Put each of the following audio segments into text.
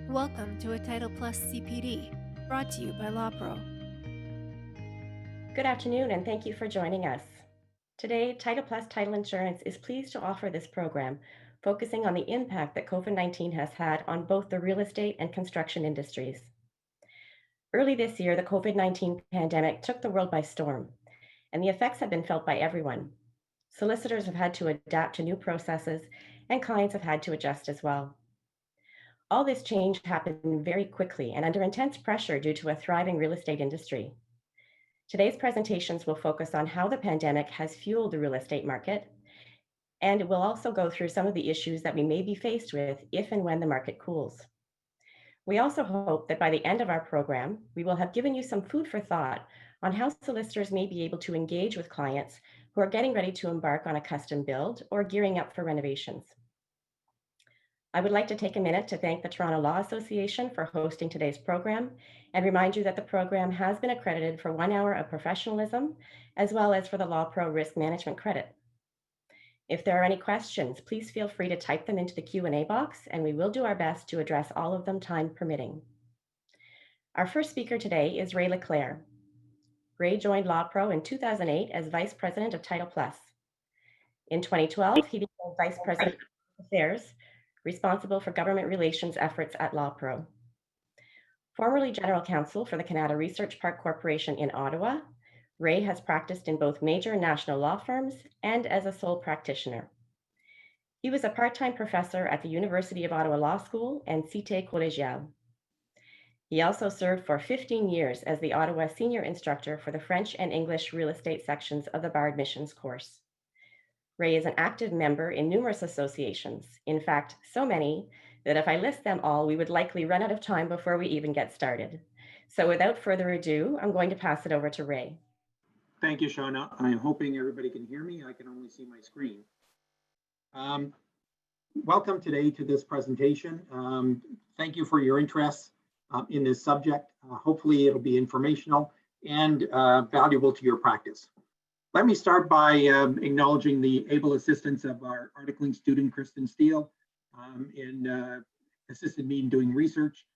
Welcome to a Title Plus CPD, brought to you by LawPro. Good afternoon, and thank you for joining us. Today, Title Plus Title Insurance is pleased to offer this program, focusing on the impact that COVID-19 has had on both the real estate and construction industries. Early this year, the COVID-19 pandemic took the world by storm, and the effects have been felt by everyone. Solicitors have had to adapt to new processes, and clients have had to adjust as well. All this change happened very quickly and under intense pressure due to a thriving real estate industry. Today's presentations will focus on how the pandemic has fueled the real estate market, and we'll also go through some of the issues that we may be faced with if and when the market cools. We also hope that by the end of our program, we will have given you some food for thought on how solicitors may be able to engage with clients who are getting ready to embark on a custom build or gearing up for renovations. I would like to take a minute to thank the Toronto Law Association for hosting today's program and remind you that the program has been accredited for 1 hour of professionalism, as well as for the LawPro Risk Management Credit. If there are any questions, please feel free to type them into the Q&A box, and we will do our best to address all of them, time permitting. Our first speaker today is Ray Leclerc. Ray joined LawPro in 2008 as Vice President of Title Plus. In 2012, he became Vice President of Affairs, responsible for government relations efforts at LawPro. Formerly General Counsel for the Canada Research Park Corporation in Ottawa, Ray has practiced in both major national law firms and as a sole practitioner. He was a part-time professor at the University of Ottawa Law School and Cité Collégiale. He also served for 15 years as the Ottawa Senior Instructor for the French and English real estate sections of the Bar Admissions course. Ray is an active member in numerous associations, in fact, so many that if I list them all, we would likely run out of time before we even get started. So without further ado, I'm going to pass it over to Ray. Thank you, Shauna. I'm hoping everybody can hear me. I can only see my screen. Welcome today to this presentation. Thank you for your interest in this subject. Hopefully it'll be informational and valuable to your practice. Let me start by acknowledging the able assistance of our articling student, Kristen Steele, in assisted me in doing research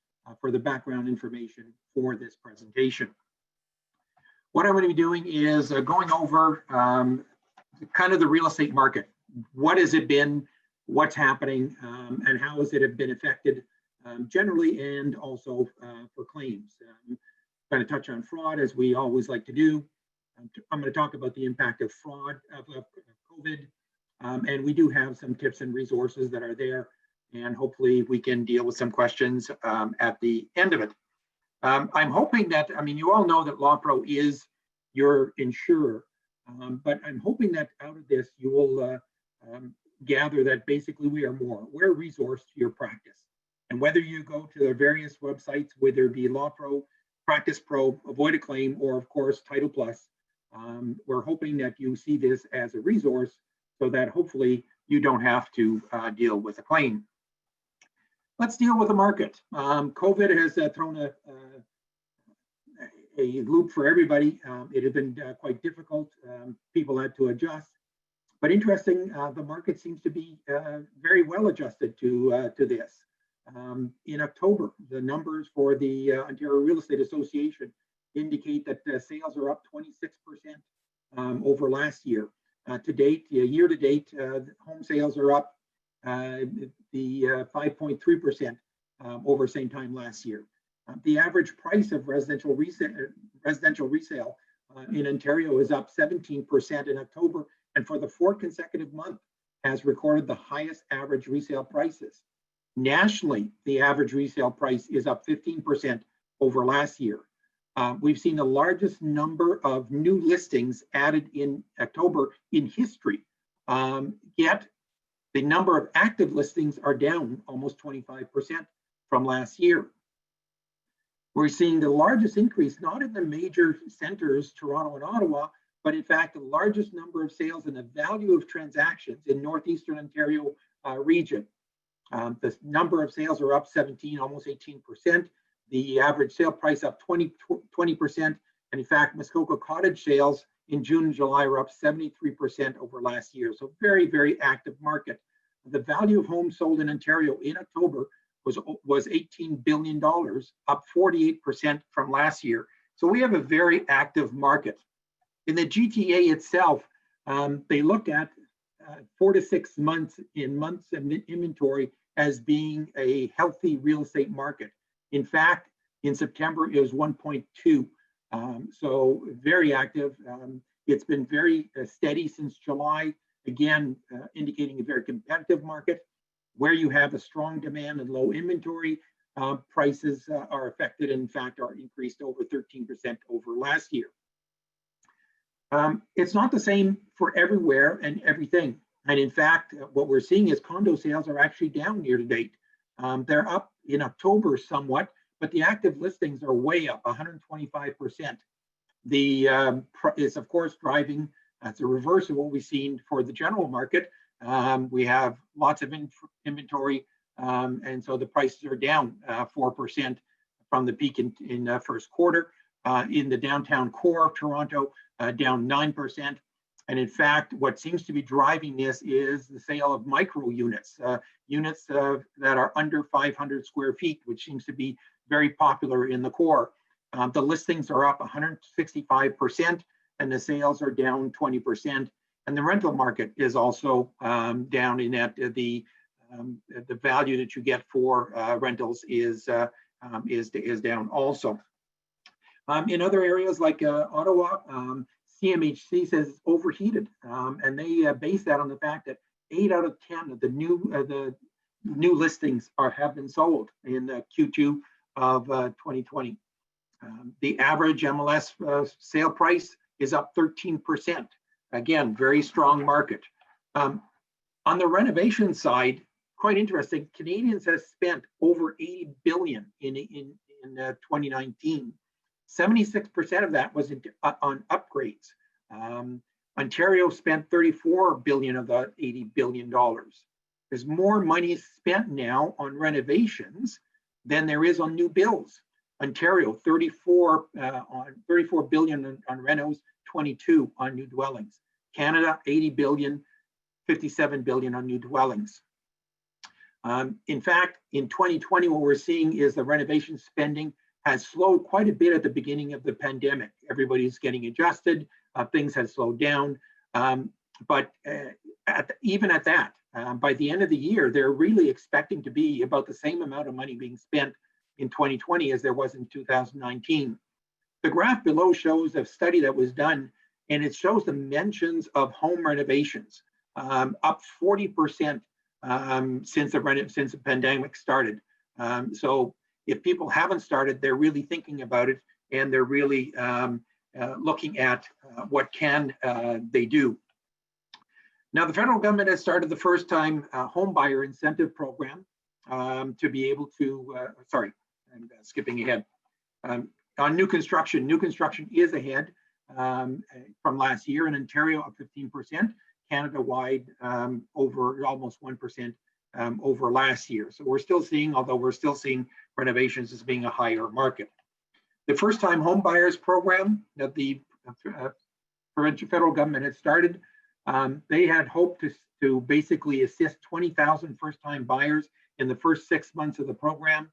for the background information for this presentation. What I'm going to be doing is going over kind of the real estate market. What has it been, what's happening, and how has it been affected generally and also for claims. Going to touch on fraud, as we always like to do. I'm going to talk about the impact of fraud of COVID, and we do have some tips and resources that are there, and hopefully we can deal with some questions at the end of it. I'm hoping that, you all know that LawPro is your insurer, but I'm hoping that out of this you will gather that basically we are more. We're a resource to your practice. And whether you go to the various websites, whether it be LawPro, Practice Pro, Avoid a Claim, or of course Title Plus, we're hoping that you see this as a resource so that hopefully you don't have to deal with a claim. Let's deal with the market. COVID has thrown a loop for everybody. It had been quite difficult. People had to adjust. But interesting, the market seems to be very well adjusted to this. In October, the numbers for the Ontario Real Estate Association indicate that sales are up 26% over last year. To date, year to date, home sales are up the 5.3% over same time last year. The average price of residential resale in Ontario is up 17% in October, and for the fourth consecutive month has recorded the highest average resale prices. Nationally, the average resale price is up 15% over last year. We've seen the largest number of new listings added in October in history, yet the number of active listings are down almost 25% from last year. We're seeing the largest increase, not in the major centers, Toronto and Ottawa, but in fact, the largest number of sales and the value of transactions in Northeastern Ontario region. The number of sales are up 17, almost 18%. The average sale price up 20%. And in fact, Muskoka cottage sales in June and July were up 73% over last year. So very, very active market. The value of homes sold in Ontario in October was $18 billion, up 48% from last year. So we have a very active market. In the GTA itself, they look at 4 to 6 months of inventory as being a healthy real estate market. In fact, in September, it was 1.2. So very active. It's been very steady since July, again, indicating a very competitive market. Where you have a strong demand and low inventory, prices are affected, in fact, are increased over 13% over last year. It's not the same for everywhere and everything. And in fact, what we're seeing is condo sales are actually down year to date. They're up in October somewhat, but the active listings are way up, 125%. Is of course driving, that's a reverse of what we've seen for the general market. We have lots of inventory, and so the prices are down 4% from the peak in first quarter. In the downtown core of Toronto, down 9%. And in fact, what seems to be driving this is the sale of micro units, units that are under 500 square feet, which seems to be very popular in the core. The listings are up 165%, and the sales are down 20%. And the rental market is also down in that the value that you get for rentals is down also. In other areas like Ottawa, CMHC says it's overheated, and they base that on the fact that 8 out of 10 of the new listings have been sold in Q2 of 2020. The average MLS sale price is up 13%. Again, very strong market. On the renovation side, quite interesting, Canadians have spent over $80 billion in 2019. 76% of that was on upgrades. Ontario spent $34 billion of the $80 billion. There's more money spent now on renovations than there is on new builds. Ontario, 34 billion on renos, 22 on new dwellings. Canada, 80 billion, 57 billion on new dwellings. In fact, in 2020, what we're seeing is the renovation spending has slowed quite a bit at the beginning of the pandemic. Everybody's getting adjusted, things have slowed down. But even at that, by the end of the year, they're really expecting to be about the same amount of money being spent in 2020 as there was in 2019. The graph below shows a study that was done, and it shows the mentions of home renovations, up 40% since the pandemic started. So if people haven't started, they're really thinking about it, and they're really looking at what can they do. Now, the federal government has started the first time homebuyer incentive program to be able to, sorry, I'm skipping ahead. On new construction is ahead from last year. In Ontario, up 15%, Canada-wide over almost 1% over last year. So we're still seeing, although we're still seeing renovations as being a higher market. The first time homebuyers program that the federal government had started, they had hoped to basically assist 20,000 first-time buyers in the first 6 months of the program.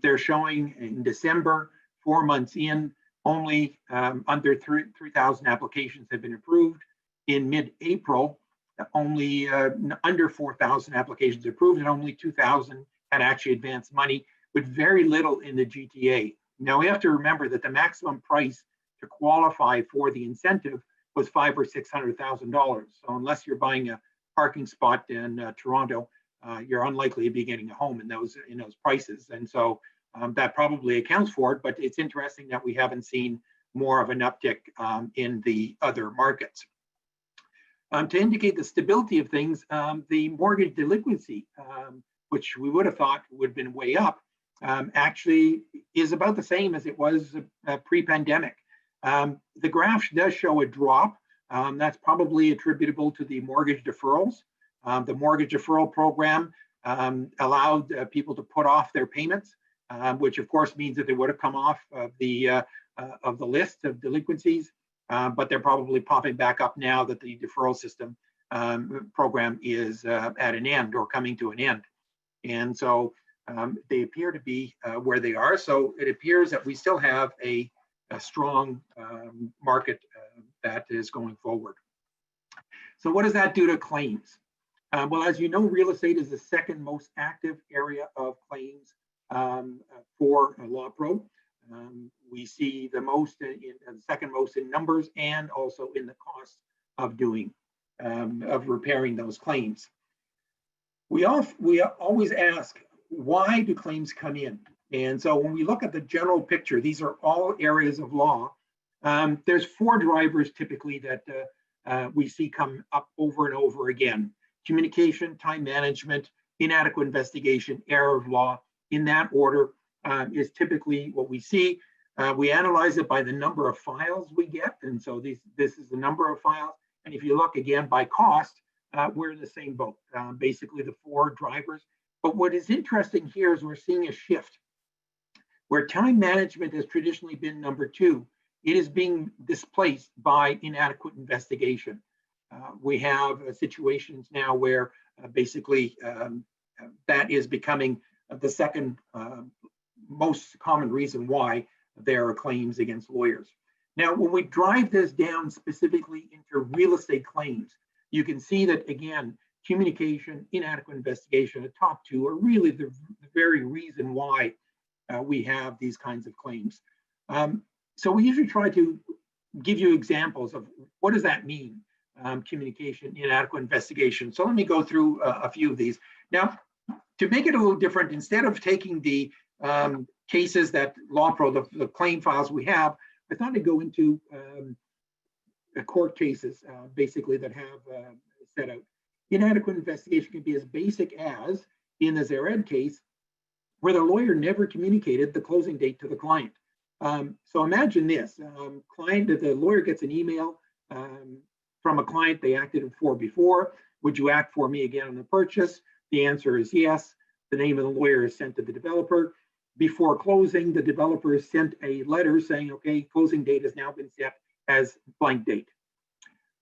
They're showing in December, 4 months in, only under 3,000 applications have been approved. In mid-April, only under 4,000 applications approved, and only 2,000 had actually advanced money, with very little in the GTA. Now we have to remember that the maximum price to qualify for the incentive was $500,000 or $600,000. So unless you're buying a parking spot in Toronto, you're unlikely to be getting a home in those prices. And so that probably accounts for it, but it's interesting that we haven't seen more of an uptick in the other markets. To indicate the stability of things, the mortgage delinquency, which we would have thought would have been way up, actually is about the same as it was pre-pandemic. The graph does show a drop. That's probably attributable to the mortgage deferrals. The mortgage deferral program allowed people to put off their payments, which of course means that they would have come off of the list of delinquencies, but they're probably popping back up now that the deferral system program is at an end or coming to an end. And so They appear to be where they are. So it appears that we still have a strong market that is going forward. So what does that do to claims? Well, as you know, real estate is the second most active area of claims for LawPro. We see the most, second most in numbers and also in the cost of repairing those claims. We always ask, why do claims come in? And so when we look at the general picture, these are all areas of law. There's four drivers typically that we see come up over and over again: communication, time management, inadequate investigation, error of law. In that order is typically what we see. We analyze it by the number of files we get. And so this is the number of files. And if you look again by cost, we're in the same boat, basically the four drivers. But what is interesting here is we're seeing a shift where time management has traditionally been number two. It is being displaced by inadequate investigation. We have situations now where basically that is becoming the second most common reason why there are claims against lawyers. Now, when we drive this down specifically into real estate claims, you can see that, again, communication, inadequate investigation, the top two are really the very reason why we have these kinds of claims. So we usually try to give you examples of what does that mean, communication, inadequate investigation. So let me go through a few of these. Now, to make it a little different, instead of taking the cases that LawPro, the claim files we have, I thought I'd go into court cases, basically, that have set out. Inadequate investigation can be as basic as, in the Zared case, where the lawyer never communicated the closing date to the client. So imagine this, the lawyer gets an email from a client they acted for before. Would you act for me again on the purchase? The answer is yes. The name of the lawyer is sent to the developer. Before closing, the developer is sent a letter saying, okay, closing date has now been set as blank date.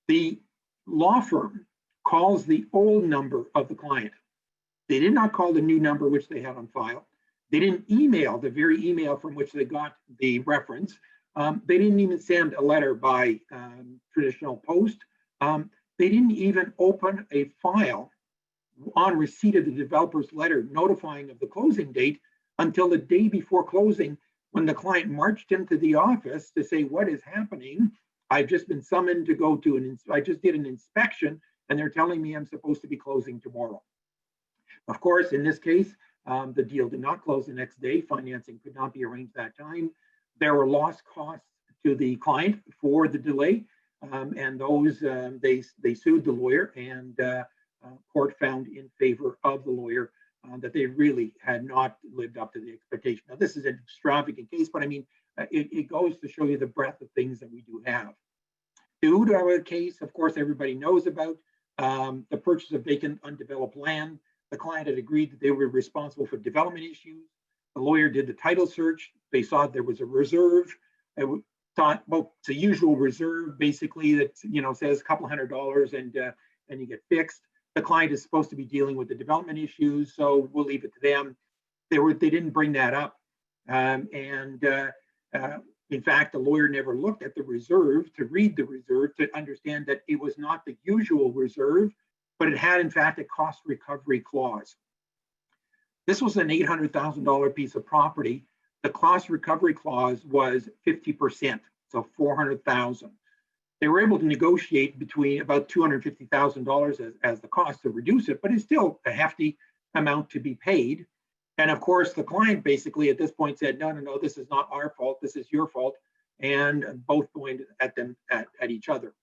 The law firm calls the old number of the client. They did not call the new number which they had on file. They didn't email the very email from which they got the reference. They didn't even send a letter by traditional post. They didn't even open a file on receipt of the developer's letter notifying of the closing date until the day before closing, when the client marched into the office to say, what is happening? I've just been summoned to go to I just did an inspection and they're telling me I'm supposed to be closing tomorrow. Of course, in this case, the deal did not close the next day. Financing could not be arranged that time. There were lost costs to the client for the delay, and those they sued the lawyer, and court found in favor of the lawyer that they really had not lived up to the expectation. Now, this is an extravagant case, but I mean, it goes to show you the breadth of things that we do have. The Udawa case, of course, everybody knows about. The purchase of vacant, undeveloped land. The client had agreed that they were responsible for development issues. The lawyer did the title search. They saw there was a reserve. They thought, well, it's a usual reserve, basically, that says a couple $100 and you get fixed. The client is supposed to be dealing with the development issues, so we'll leave it to them. They didn't bring that up, in fact, the lawyer never looked at the reserve to read the reserve to understand that it was not the usual reserve, but it had, in fact, a cost recovery clause. This was an $800,000 piece of property. The cost recovery clause was 50%, so $400,000. They were able to negotiate between about $250,000 as the cost to reduce it, but it's still a hefty amount to be paid. And of course, the client basically at this point said, no, this is not our fault, this is your fault, and both pointed at them at each other.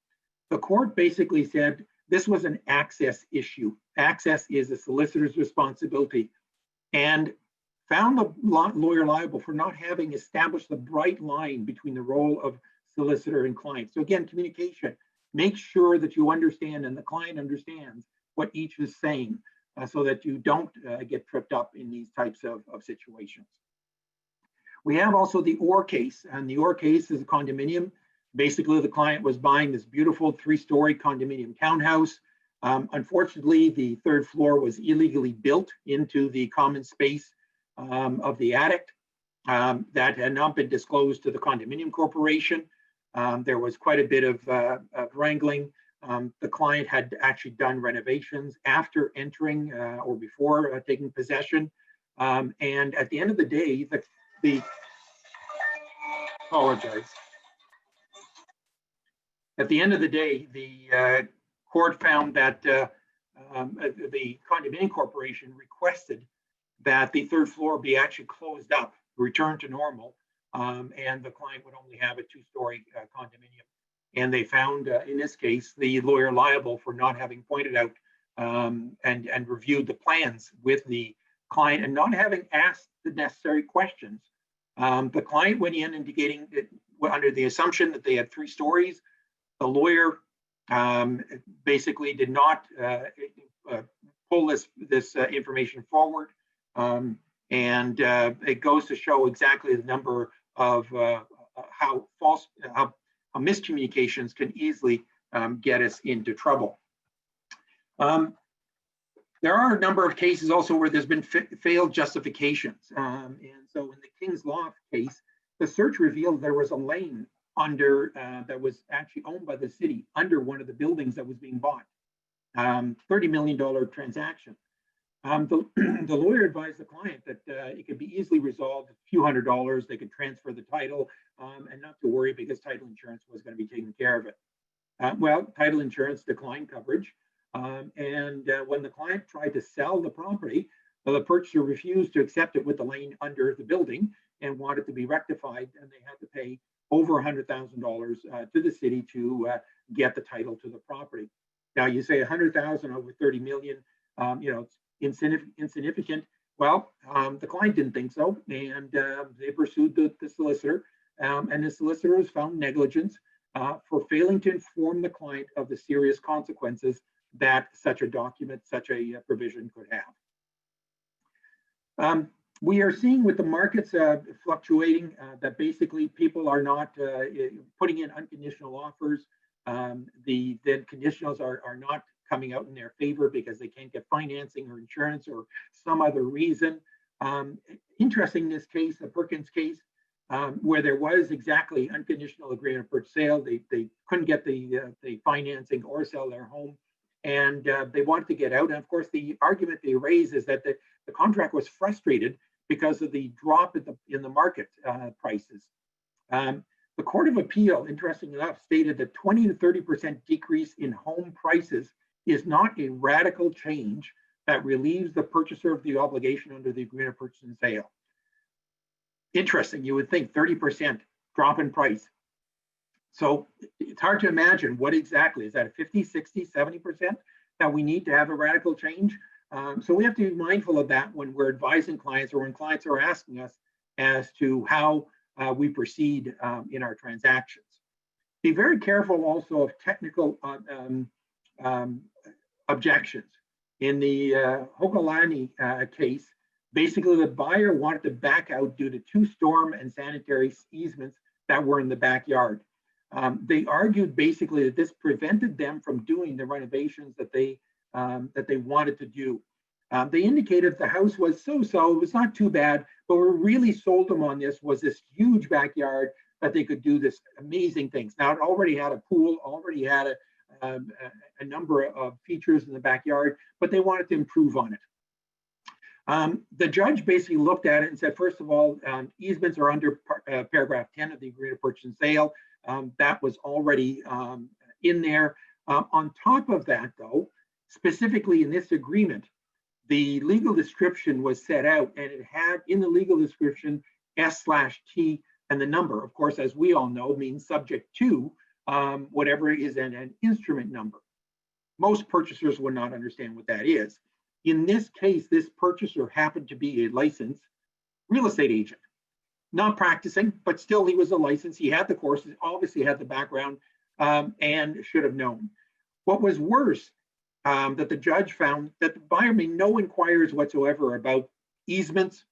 The court basically said this was an access issue. Access is a solicitor's responsibility, and found the lawyer liable for not having established the bright line between the role of solicitor and client. So again, communication. Make sure that you understand and the client understands what each is saying, so that you don't get tripped up in these types of situations. We have also the Orr case, and the Orr case is a condominium. Basically, the client was buying this beautiful 3-story condominium townhouse. Unfortunately, the third floor was illegally built into the common space of the attic that had not been disclosed to the condominium corporation. There was quite a bit of wrangling. The client had actually done renovations after entering or before taking possession. And at the end of the day, the apologize. At the end of the day, the court found that the condominium corporation requested that the third floor be actually closed up, returned to normal, and the client would only have a two-story condominium. And they found, in this case, the lawyer liable for not having pointed out and reviewed the plans with the client and not having asked the necessary questions. The client went in indicating that under the assumption that they had 3 stories. The lawyer basically did not pull this information forward. And it goes to show exactly the number of how miscommunications can easily get us into trouble. There are a number of cases also where there's been failed justifications. And so in the King's Law case, the search revealed there was a lane under that was actually owned by the city under one of the buildings that was being bought. $30 million transaction. The lawyer advised the client that it could be easily resolved, a few $100s. They could transfer the title and not to worry because title insurance was going to be taking care of it. Well, title insurance declined coverage. And when the client tried to sell the property, the purchaser refused to accept it with the lane under the building and wanted to be rectified. And they had to pay over $100,000 to the city to get the title to the property. Now you say 100,000 over 30 million, it's insignificant. Well, the client didn't think so, and they pursued the solicitor, and the solicitor was found negligent for failing to inform the client of the serious consequences that such a document, such a provision could have. We are seeing with the markets fluctuating that basically people are not putting in unconditional offers. The conditionals are not coming out in their favor because they can't get financing or insurance or some other reason. Interesting in this case, the Perkins case, where there was exactly unconditional agreement of purchase sale. They couldn't get the financing or sell their home, and they wanted to get out. And of course, the argument they raise is that the contract was frustrated because of the drop in the market prices. The Court of Appeal, interestingly enough, stated that 20 to 30% decrease in home prices is not a radical change that relieves the purchaser of the obligation under the agreement of purchase and sale. Interesting, you would think 30% drop in price. So it's hard to imagine what exactly, is that a 50, 60, 70% that we need to have a radical change? So we have to be mindful of that when we're advising clients or when clients are asking us as to how we proceed in our transactions. Be very careful also of technical objections. In the Hokalani case, basically the buyer wanted to back out due to 2 storm and sanitary easements that were in the backyard. They argued basically that this prevented them from doing the renovations that they wanted to do. They indicated the house was so-so, it was not too bad, but what really sold them on this was this huge backyard that they could do this amazing things. Now it already had a pool, already had a number of features in the backyard, but they wanted to improve on it. The judge basically looked at it and said, first of all, easements are under paragraph 10 of the agreement of purchase and sale. That was already in there. On top of that, though, specifically in this agreement, the legal description was set out, and it had in the legal description S/T and the number, of course, as we all know, means subject to whatever is an instrument number. Most purchasers would not understand what that is. In this case, this purchaser happened to be a licensed real estate agent, not practicing, but still he was a license. He had the courses, obviously had the background, and should have known. What was worse, that the judge found that the buyer made no inquiries whatsoever about easements,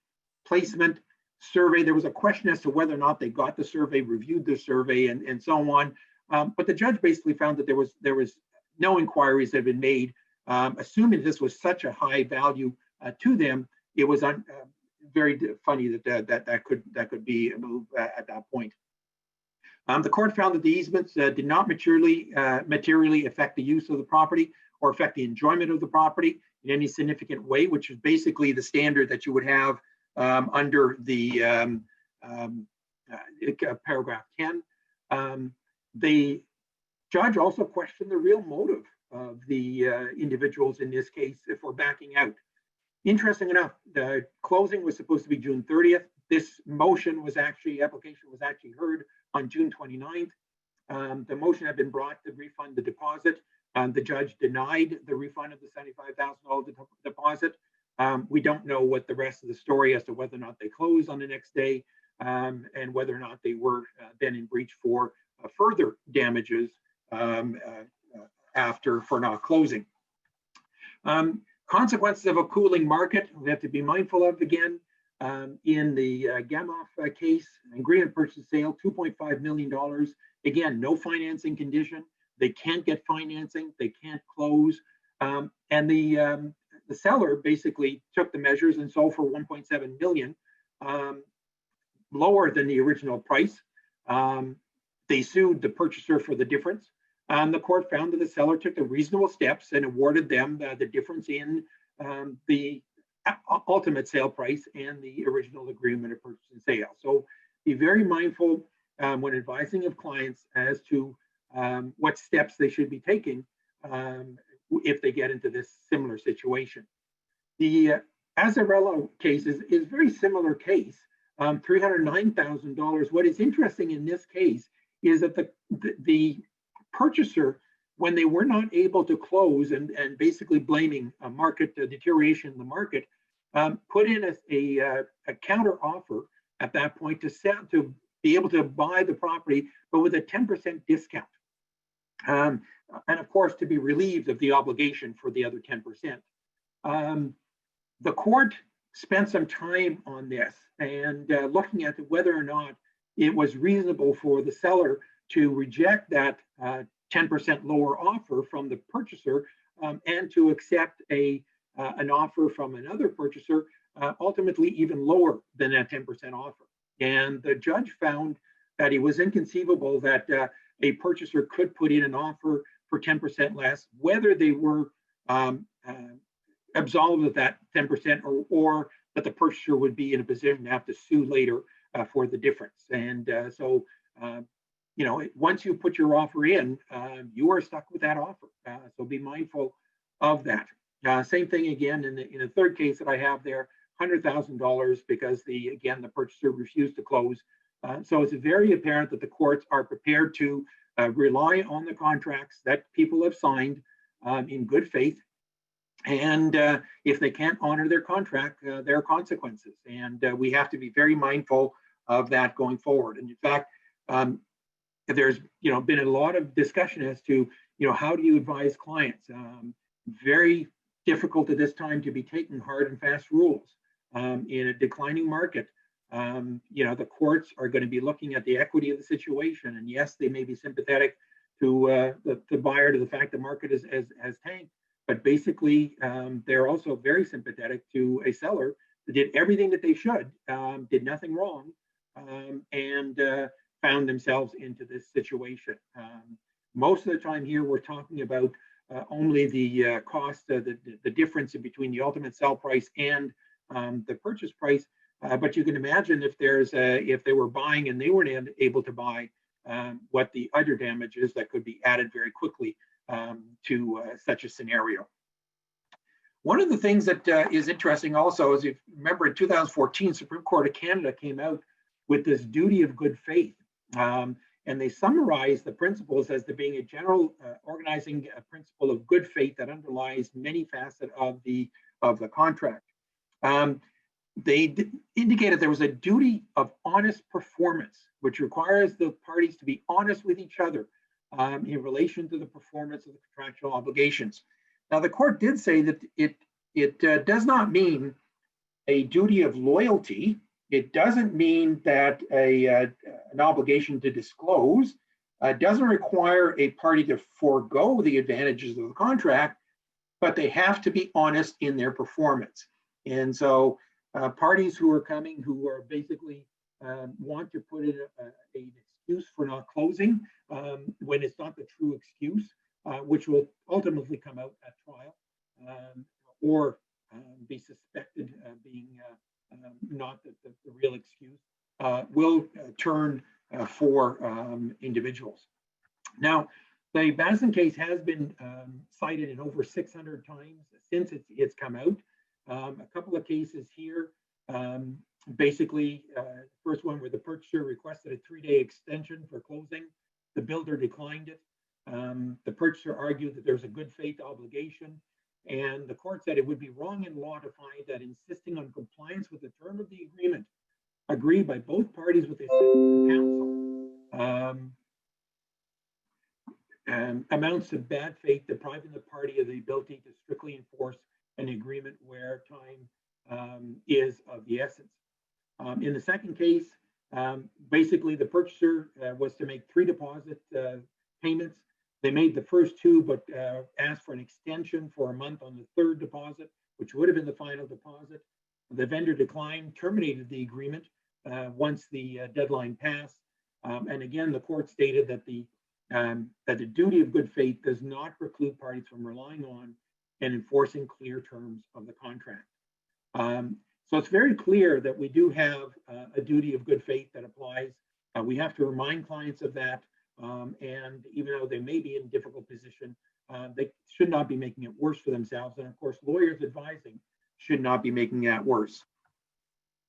placement, survey. There was a question as to whether or not they got the survey, reviewed the survey, and so on. But the judge basically found that there was no inquiries that had been made, assuming this was such a high value to them. It was very funny that could be a move at that point. The court found that the easements did not materially affect the use of the property or affect the enjoyment of the property in any significant way, which is basically the standard that you would have under the paragraph 10. The judge also questioned the real motive of the individuals in this case for backing out. Interesting enough, the closing was supposed to be June 30th. This application was actually heard on June 29th. The motion had been brought to refund the deposit. The judge denied the refund of the $75,000 deposit. We don't know what the rest of the story as to whether or not they closed on the next day and whether or not they were then in breach for further damages for not closing. Consequences of a cooling market, we have to be mindful of again. In the Gamoff case, agreement purchase sale, $2.5 million. Again, no financing condition. They can't get financing. They can't close. And the seller basically took the measures and sold for $1.7 million, lower than the original price. They sued the purchaser for the difference. The court found that the seller took the reasonable steps and awarded them the difference in the ultimate sale price and the original agreement of purchase and sale. So be very mindful when advising of clients as to what steps they should be taking if they get into this similar situation. The Azzarello case is a very similar case, $309,000. What is interesting in this case is that the purchaser, when they were not able to close and basically blaming a market deterioration in the market, put in a counter offer at that point to be able to buy the property, but with a 10% discount. And of course, to be relieved of the obligation for the other 10%. The court spent some time on this and looking at whether or not it was reasonable for the seller to reject that 10% lower offer from the purchaser and to accept an offer from another purchaser, ultimately even lower than that 10% offer. And the judge found that it was inconceivable that a purchaser could put in an offer for 10% less, whether they were absolved of that 10% or that the purchaser would be in a position to have to sue later for the difference. And so, you know, once you put your offer in, you are stuck with that offer. So be mindful of that. Same thing again in the third case that I have there, $100,000 because the purchaser refused to close. So it's very apparent that the courts are prepared to rely on the contracts that people have signed in good faith. And if they can't honor their contract, there are consequences. And we have to be very mindful of that going forward. And in fact, there's been a lot of discussion as to how do you advise clients. Very difficult at this time to be taking hard and fast rules in a declining market. The courts are going to be looking at the equity of the situation, and yes, they may be sympathetic to the buyer to the fact the market has tanked, but basically they're also very sympathetic to a seller that did everything that they should, did nothing wrong, and found themselves into this situation. Most of the time here, we're talking about only the cost, the difference in between the ultimate sell price and the purchase price. But you can imagine if they were buying and they weren't able to buy, what the other damage is that could be added very quickly to such a scenario. One of the things that is interesting also is, if you remember in 2014, Supreme Court of Canada came out with this duty of good faith. And they summarized the principles as there being a general organizing principle of good faith that underlies many facets of the contract. They indicated there was a duty of honest performance, which requires the parties to be honest with each other in relation to the performance of the contractual obligations. Now, the court did say that it does not mean a duty of loyalty. It doesn't mean that an obligation to disclose. Doesn't require a party to forego the advantages of the contract, but they have to be honest in their performance. And so Parties who are coming who are basically want to put in an excuse for not closing when it's not the true excuse, which will ultimately come out at trial, or be suspected being not the real excuse, will turn for individuals. Now, the Bassin case has been cited in over 600 times since it's come out. A couple of cases here. Basically, first one where the purchaser requested a 3-day extension for closing. The builder declined it. The purchaser argued that there's a good faith obligation, and the court said it would be wrong in law to find that insisting on compliance with the term of the agreement agreed by both parties with the assistance of counsel amounts to bad faith, depriving the party of the ability to strictly enforce an agreement where time is of the essence. In the second case, basically the purchaser was to make 3 deposit payments. They made the first 2, but asked for an extension for a month on the 3rd deposit, which would have been the final deposit. The vendor declined, terminated the agreement once the deadline passed. And again, the court stated that the duty of good faith does not preclude parties from relying on and enforcing clear terms of the contract. So it's very clear that we do have a duty of good faith that applies. We have to remind clients of that. And even though they may be in a difficult position, they should not be making it worse for themselves. And of course, lawyers advising should not be making that worse.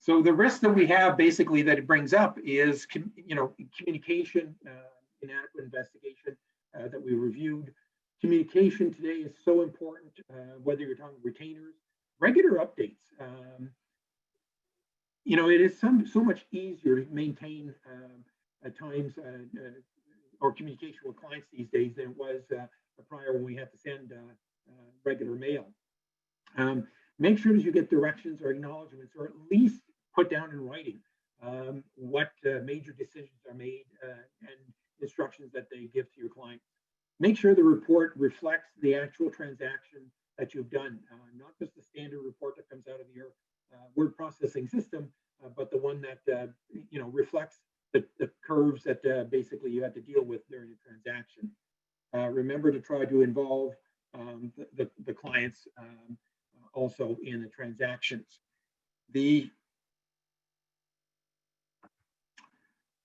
So the risk that we have basically that it brings up is, communication, inadequate investigation that we reviewed. Communication today is so important, whether you're talking retainers, regular updates. It is so much easier to maintain at times or communication with clients these days than it was prior when we had to send regular mail. Make sure that you get directions or acknowledgements, or at least put down in writing what major decisions are made and instructions that they give to your client. Make sure the report reflects the actual transaction that you've done, not just the standard report that comes out of your word processing system, but the one that reflects the curves that basically you had to deal with during the transaction. Remember to try to involve the clients also in the transactions.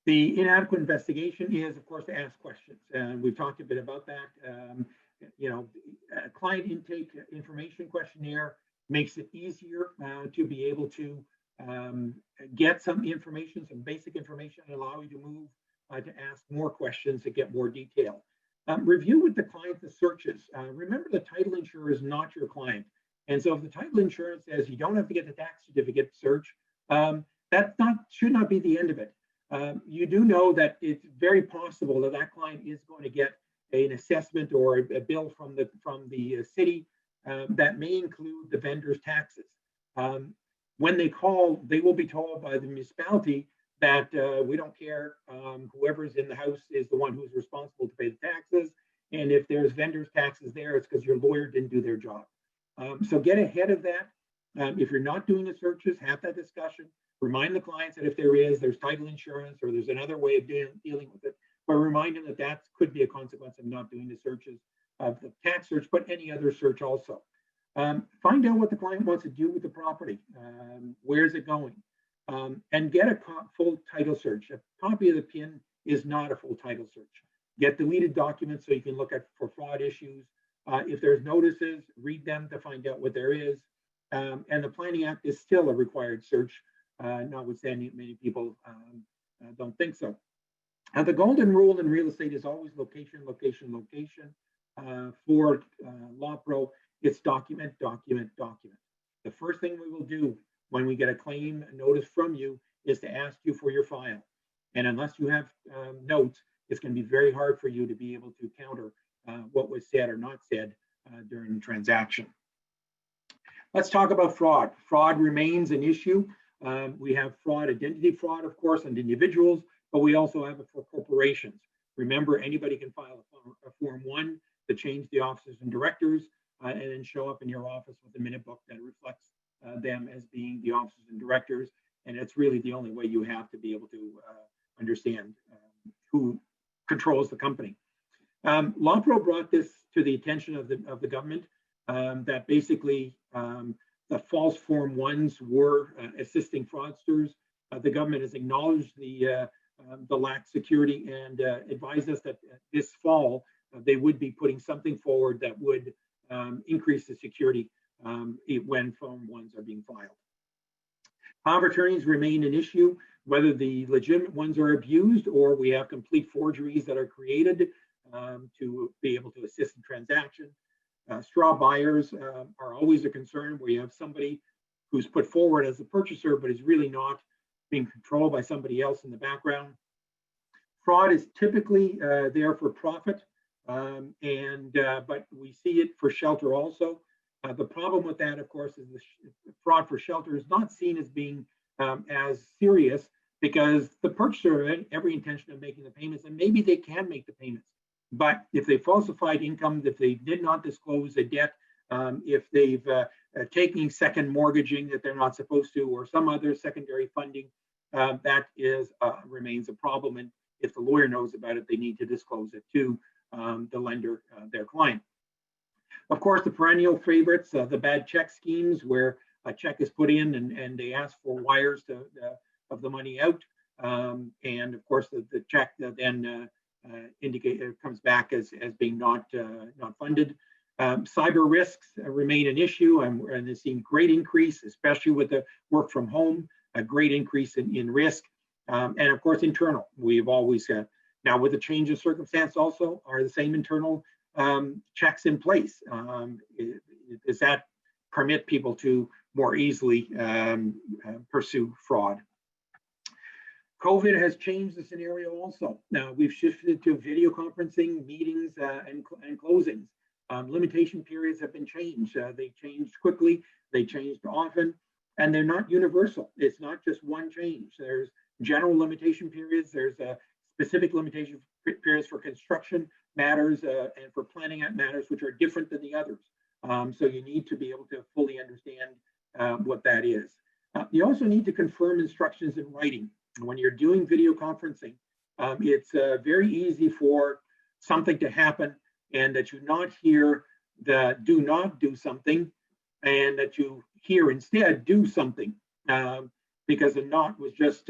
The inadequate investigation is, of course, to ask questions. And we've talked a bit about that. A client intake information questionnaire makes it easier to be able to get some information, some basic information, and allow you to move to ask more questions to get more detail. Review with the client the searches. Remember, the title insurer is not your client. And so if the title insurer says you don't have to get the tax certificate search, that should not be the end of it. You do know that it's very possible that that client is going to get an assessment or a bill from the city that may include the vendor's taxes. When they call, they will be told by the municipality that we don't care, whoever's in the house is the one who's responsible to pay the taxes. And if there's vendor's taxes there, it's because your lawyer didn't do their job. So get ahead of that. If you're not doing the searches, have that discussion. Remind the clients that if there's title insurance or there's another way of dealing with it, but remind them that could be a consequence of not doing the searches of the tax search, but any other search also. Find out what the client wants to do with the property. Where's it going? And get a full title search. A copy of the PIN is not a full title search. Get deleted documents so you can look for fraud issues. If there's notices, read them to find out what there is. And the Planning Act is still a required search, notwithstanding many people don't think so. The golden rule in real estate is always location, location, location. For Law Pro, it's document, document, document. The first thing we will do when we get a claim notice from you is to ask you for your file. And unless you have notes, it's going to be very hard for you to be able to counter what was said or not said during the transaction. Let's talk about fraud. Fraud remains an issue. We have fraud, identity fraud, of course, on individuals, but we also have it for corporations. Remember, anybody can file a Form 1 to change the officers and directors and then show up in your office with a minute book that reflects them as being the officers and directors. And it's really the only way you have to be able to understand who controls the company. LawPro brought this to the attention of the government, that basically the false Form 1s were assisting fraudsters. The government has acknowledged the lack security and advised us that this fall they would be putting something forward that would increase the security when Form 1s are being filed. Power of attorneys remain an issue, whether the legitimate ones are abused or we have complete forgeries that are created to be able to assist in transaction. Straw buyers are always a concern, where you have somebody who's put forward as a purchaser but is really not, being controlled by somebody else in the background. Fraud is typically there for profit, but we see it for shelter also. The problem with that, of course, is the fraud for shelter is not seen as being as serious, because the purchaser had every intention of making the payments, and maybe they can make the payments. But if they falsified income, if they did not disclose a debt, if they've taken second mortgaging that they're not supposed to, or some other secondary funding, that remains a problem. And if the lawyer knows about it, they need to disclose it to the lender, their client. Of course, the perennial favorites, the bad check schemes, where a check is put in and they ask for wires of the money out. And of course, the check then comes back as being not funded. Cyber risks remain an issue, and they're seeing great increase, especially with the work from home, a great increase in risk. And of course, internal. We've always now with the change of circumstance also, are the same internal checks in place? Does that permit people to more easily pursue fraud? COVID has changed the scenario also. Now we've shifted to video conferencing, meetings, and closings. Limitation periods have been changed. They changed quickly, they changed often, and they're not universal. It's not just one change. There's general limitation periods, there's specific limitation periods for construction matters and for planning matters, which are different than the others. So you need to be able to fully understand what that is. You also need to confirm instructions in writing. When you're doing video conferencing, it's very easy for something to happen and that you not hear the do not do something, and that you hear instead do something, because a not was just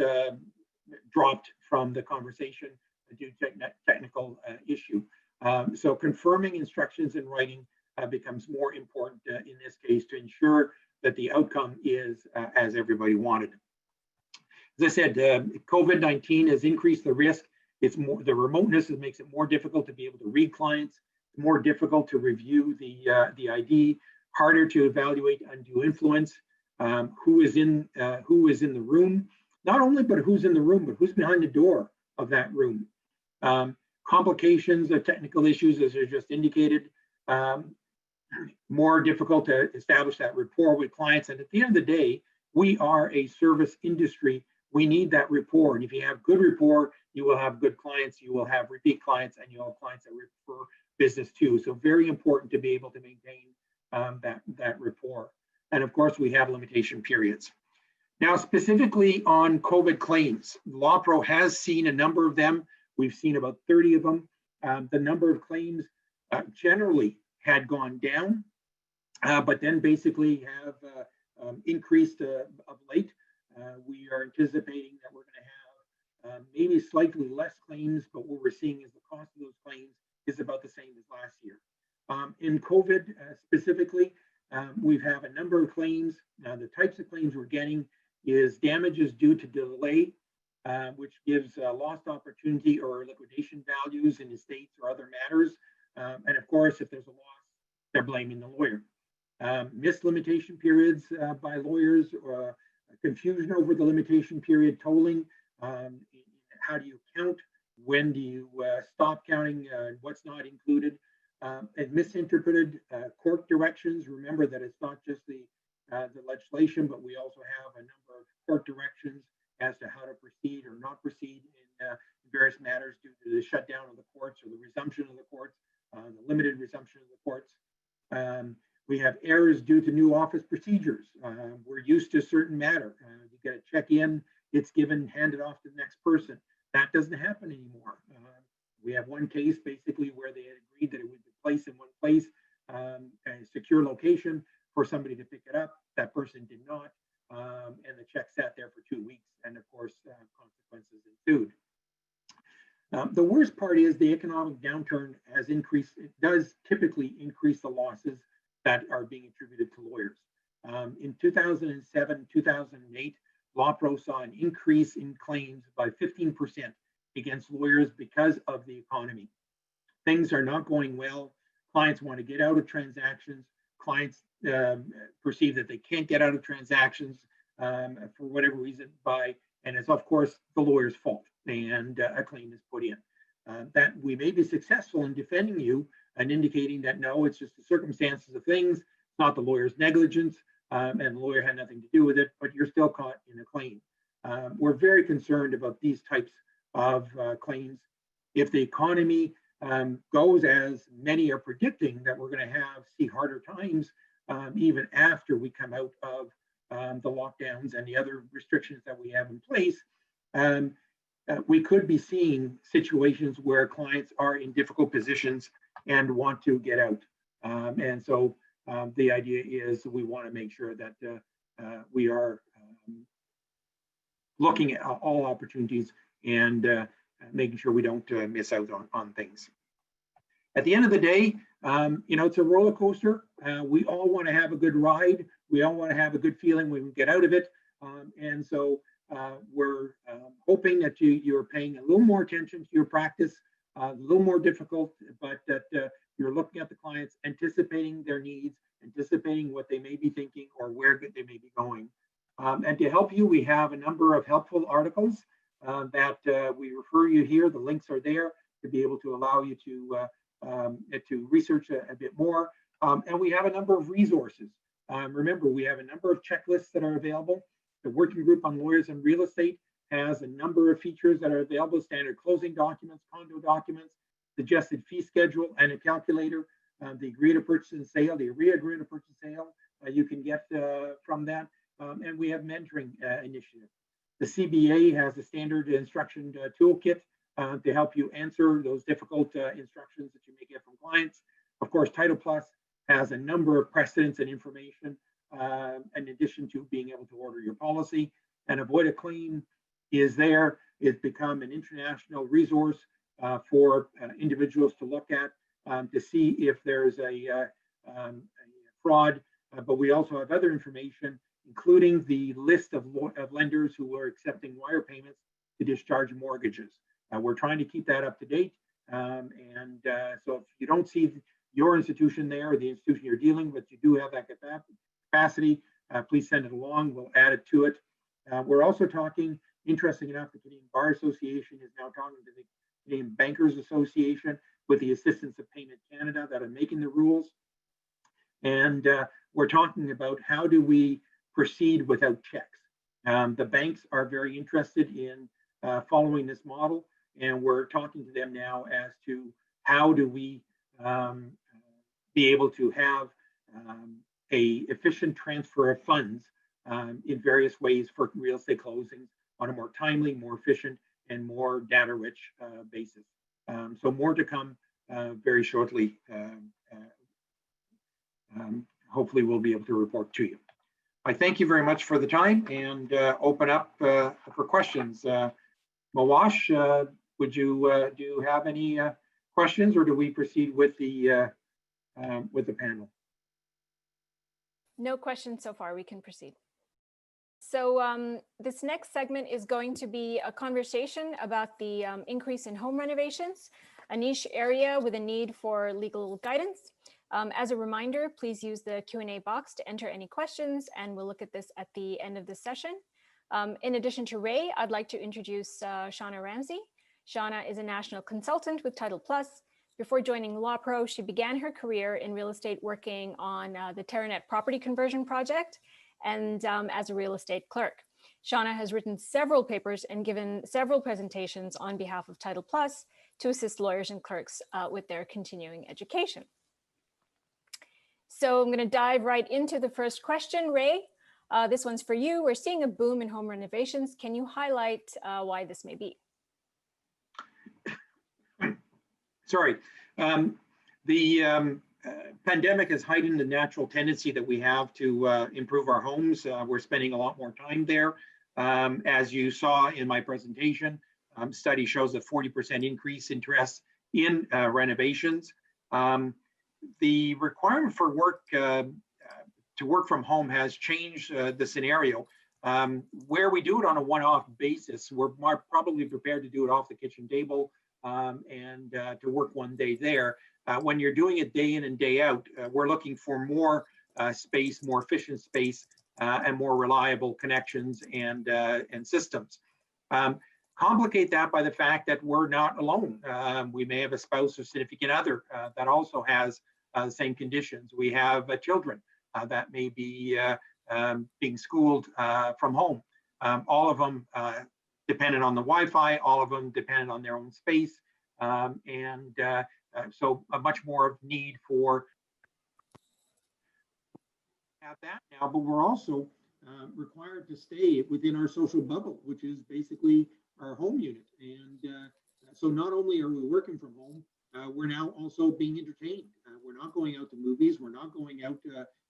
dropped from the conversation due to technical issue. So confirming instructions in writing becomes more important in this case to ensure that the outcome is as everybody wanted. As I said, COVID-19 has increased the risk. It's more, the remoteness makes it more difficult to be able to read clients, more difficult to review the ID, harder to evaluate undue influence, who is in the room, not only but who's in the room, but who's behind the door of that room. Complications of technical issues, as I just indicated, more difficult to establish that rapport with clients. And at the end of the day, we are a service industry. We need that rapport. And if you have good rapport, you will have good clients, you will have repeat clients, and you'll have clients that refer business too. So very important to be able to maintain that rapport. And of course, we have limitation periods. Now, specifically on COVID claims, LawPro has seen a number of them. We've seen about 30 of them. The number of claims generally had gone down, but then basically have increased of late. We are anticipating that we're going to have maybe slightly less claims, but what we're seeing is the cost of those claims is about the same as last year. In COVID specifically, we've had a number of claims. The types of claims we're getting is damages due to delay, which gives lost opportunity or liquidation values in estates or other matters. And of course, if there's a loss, they're blaming the lawyer. Missed limitation periods by lawyers, or confusion over the limitation period tolling. How do you count? When do you stop counting? What's not included? And misinterpreted court directions. Remember that it's not just the legislation, but we also have a number of court directions as to how to proceed or not proceed in various matters due to the shutdown of the courts or the resumption of the courts, the limited resumption of the courts. We have errors due to new office procedures. We're used to a certain matter. You get a check in, it's given, handed off to the next person. That doesn't happen anymore. We have one case basically where they had agreed that it would be placed in one place, a secure location for somebody to pick it up. That person did not, and the check sat there for 2 weeks, and of course, consequences ensued. The worst part is the economic downturn has increased. It does typically increase the losses that are being attributed to lawyers. In 2007, 2008, LawPro saw an increase in claims by 15% against lawyers because of the economy. Things are not going well. Clients want to get out of transactions. Clients perceive that they can't get out of transactions for whatever reason and it's of course the lawyer's fault, and a claim is put in. That we may be successful in defending you and indicating that no, it's just the circumstances of things, it's not the lawyer's negligence, and the lawyer had nothing to do with it, but you're still caught in a claim. We're very concerned about these types of claims. If the economy goes as many are predicting, that we're going to see harder times even after we come out of the lockdowns and the other restrictions that we have in place, we could be seeing situations where clients are in difficult positions and want to get out. And so the idea is we want to make sure that we are looking at all opportunities and making sure we don't miss out on things. At the end of the day, it's a roller coaster. We all want to have a good ride. We all want to have a good feeling when we get out of it. And so we're hoping that you're paying a little more attention to your practice, a little more difficult, but that you're looking at the clients, anticipating their needs, anticipating what they may be thinking or where they may be going. And to help you, we have a number of helpful articles that we refer you here. The links are there to be able to allow you to research a bit more. And we have a number of resources. Remember, we have a number of checklists that are available. The Working Group on Lawyers and Real Estate has a number of features that are available: standard closing documents, condo documents, suggested fee schedule, and a calculator. The agree to purchase and sale, the agree to purchase and sale, you can get from that. And we have mentoring initiative. The CBA has a standard instruction toolkit to help you answer those difficult instructions that you may get from clients. Of course, Title Plus has a number of precedents and information in addition to being able to order your policy. And Avoid a Claim is there. It's become an international resource for individuals to look at to see if there's a fraud. But we also have other information, including the list of lenders who are accepting wire payments to discharge mortgages. We're trying to keep that up to date. So if you don't see your institution there or the institution you're dealing with, you do have that capacity, please send it along. We'll add it to it. We're also talking, interesting enough, the Canadian Bar Association is now talking to the Canadian Bankers Association with the assistance of Payment Canada that are making the rules. And we're talking about how do we proceed without checks. The banks are very interested in following this model, and we're talking to them now as to how do we be able to have a efficient transfer of funds in various ways for real estate closings on a more timely, more efficient, and more data-rich basis. So more to come very shortly. Hopefully we'll be able to report to you. I thank you very much for the time and open up for questions. Mawash, would you do you have any questions, or do we proceed with the panel? No questions so far. We can proceed. So this next segment is going to be a conversation about the increase in home renovations, a niche area with a need for legal guidance. As a reminder, please use the Q&A box to enter any questions, and we'll look at this at the end of the session. In addition to Ray, I'd like to introduce Shauna Ramsey. Shauna is a national consultant with Title Plus. Before joining LawPro, she began her career in real estate working on the Terranet property conversion project and as a real estate clerk. Shauna has written several papers and given several presentations on behalf of Title Plus to assist lawyers and clerks with their continuing education. So I'm going to dive right into the first question, Ray. This one's for you. We're seeing a boom in home renovations. Can you highlight why this may be? Sorry. The pandemic has heightened the natural tendency that we have to improve our homes. We're spending a lot more time there. As you saw in my presentation, study shows a 40% increase interest in renovations. The requirement for work to work from home has changed the scenario. Where we do it on a one-off basis, we're probably prepared to do it off the kitchen table and to work one day there. When you're doing it day in and day out, we're looking for more space, more efficient space, and more reliable connections and systems. Complicate that by the fact that we're not alone. We may have a spouse or significant other that also has the same conditions. We have children that may be being schooled from home. All of them dependent on the Wi-Fi, all of them dependent on their own space, so a much more need for have that now, but we're also required to stay within our social bubble, which is basically our home unit. And so not only are we working from home, we're now also being entertained. We're not going out to movies. We're not going out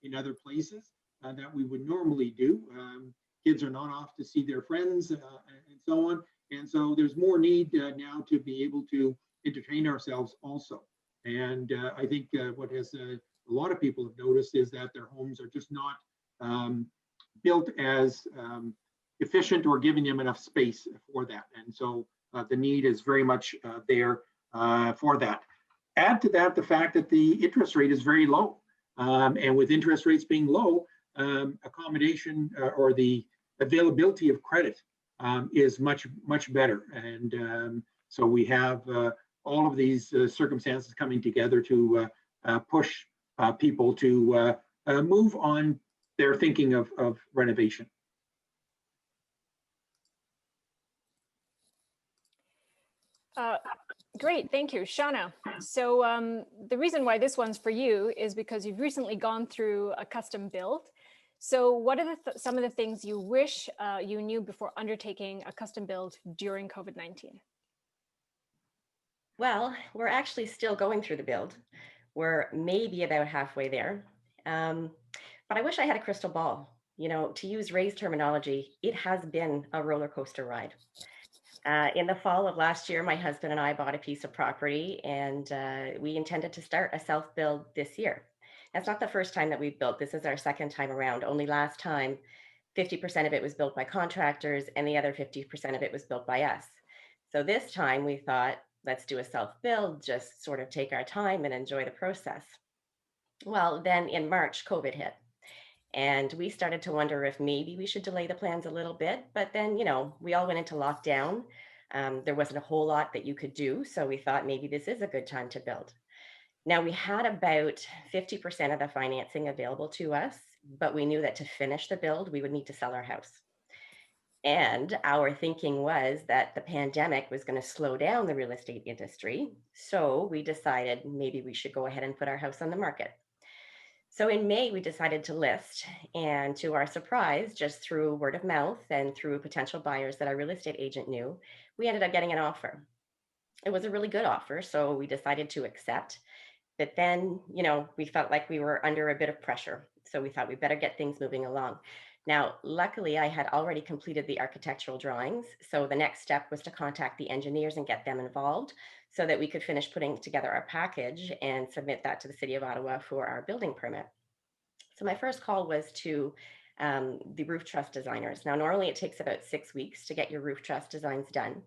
in other places that we would normally do. Kids are not off to see their friends and so on. And so there's more need now to be able to entertain ourselves also. And I think what has a lot of people have noticed is that their homes are just not built as efficient or giving them enough space for that. And so the need is very much there for that. Add to that the fact that the interest rate is very low. And with interest rates being low, accommodation or the availability of credit is much better. And so we have all of these circumstances coming together to push people to move on their thinking of renovation. Great, thank you, Shauna. So the reason why this one's for you is because you've recently gone through a custom build. So what are some of the things you wish you knew before undertaking a custom build during COVID-19? Well, we're actually still going through the build. We're maybe about halfway there. But I wish I had a crystal ball. You know, to use Ray's terminology, it has been a roller coaster ride. In the fall of last year, my husband and I bought a piece of property, and we intended to start a self-build this year. That's not the first time that we've built. This is our second time around. Only last time, 50% of it was built by contractors and the other 50% of it was built by us. So this time we thought, let's do a self-build, just sort of take our time and enjoy the process. Well, then in March, COVID hit. And we started to wonder if maybe we should delay the plans a little bit. But then, you know, we all went into lockdown. There wasn't a whole lot that you could do. So we thought maybe this is a good time to build. Now, we had about 50% of the financing available to us, but we knew that to finish the build, we would need to sell our house. And our thinking was that the pandemic was going to slow down the real estate industry. So we decided maybe we should go ahead and put our house on the market. So in May, we decided to list, and to our surprise, just through word of mouth and through potential buyers that our real estate agent knew, we ended up getting an offer. It was a really good offer, so we decided to accept. But then, you know, we felt like we were under a bit of pressure. So we thought we better get things moving along. Now, luckily, I had already completed the architectural drawings. So the next step was to contact the engineers and get them involved so that we could finish putting together our package and submit that to the City of Ottawa for our building permit. So my first call was to the roof truss designers. Now, normally it takes about 6 weeks to get your roof truss designs done.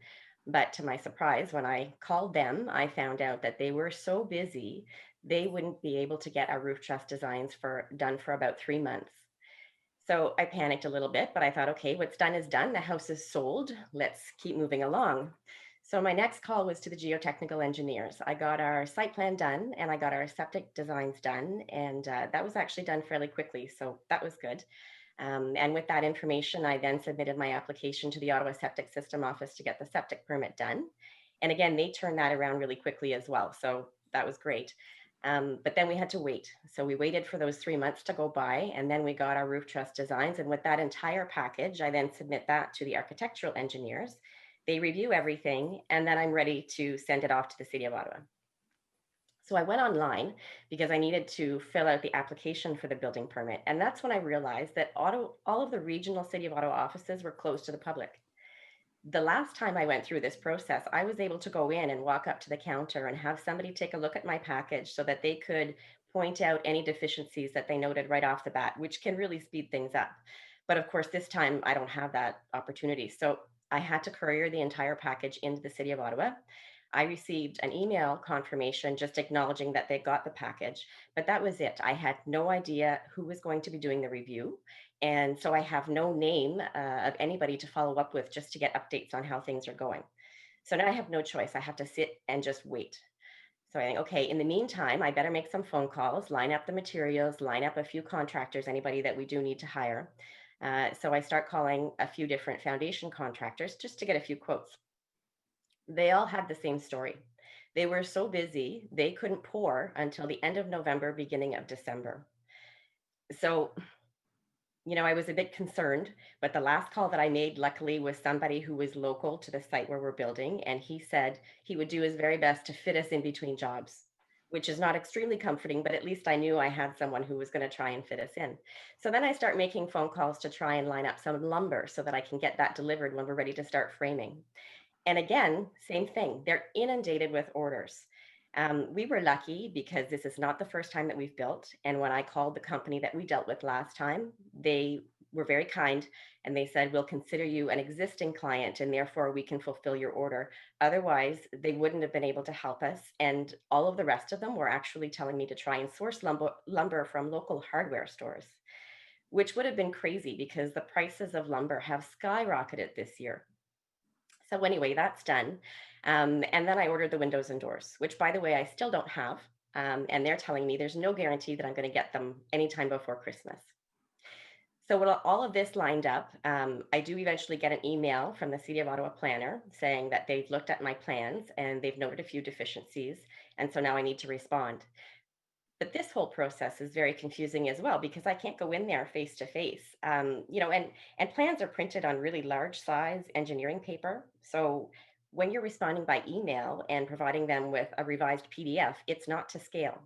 But to my surprise, when I called them, I found out that they were so busy, they wouldn't be able to get our roof truss designs done for about 3 months. So I panicked a little bit, but I thought, okay, what's done is done. The house is sold. Let's keep moving along. So my next call was to the geotechnical engineers. I got our site plan done and I got our septic designs done. And that was actually done fairly quickly. So that was good. And with that information, I then submitted my application to the Ottawa Septic System Office to get the septic permit done. And again, they turned that around really quickly as well. So that was great. But then we had to wait. So we waited for those 3 months to go by, and then we got our roof truss designs. And with that entire package, I then submit that to the architectural engineers. They review everything, and then I'm ready to send it off to the City of Ottawa. So I went online because I needed to fill out the application for the building permit. And that's when I realized that all of the regional City of Ottawa offices were closed to the public. The last time I went through this process, I was able to go in and walk up to the counter and have somebody take a look at my package so that they could point out any deficiencies that they noted right off the bat, which can really speed things up. But of course, this time I don't have that opportunity. So I had to courier the entire package into the City of Ottawa. I received an email confirmation just acknowledging that they got the package, but that was it. I had no idea who was going to be doing the review. And so I have no name of anybody to follow up with just to get updates on how things are going. So now I have no choice. I have to sit and just wait. So I think, okay, in the meantime, I better make some phone calls, line up the materials, line up a few contractors, anybody that we do need to hire. So I start calling a few different foundation contractors just to get a few quotes. They all had the same story. They were so busy, they couldn't pour until the end of November, beginning of December. So I was a bit concerned, but the last call that I made, luckily, was somebody who was local to the site where we're building. And he said he would do his very best to fit us in between jobs, which is not extremely comforting, but at least I knew I had someone who was going to try and fit us in. So then I start making phone calls to try and line up some lumber so that I can get that delivered when we're ready to start framing. And again, same thing, they're inundated with orders. We were lucky because this is not the first time that we've built. And when I called the company that we dealt with last time, they were very kind and they said, we'll consider you an existing client and therefore we can fulfill your order. Otherwise, they wouldn't have been able to help us. And all of the rest of them were actually telling me to try and source lumber from local hardware stores, which would have been crazy because the prices of lumber have skyrocketed this year. So anyway, that's done. And then I ordered the windows and doors, which, by the way, I still don't have. And they're telling me there's no guarantee that I'm going to get them anytime before Christmas. So with all of this lined up, I do eventually get an email from the City of Ottawa planner saying that they've looked at my plans and they've noted a few deficiencies. And so now I need to respond. But this whole process is very confusing as well because I can't go in there face to face. And plans are printed on really large size engineering paper. So when you're responding by email and providing them with a revised PDF, it's not to scale.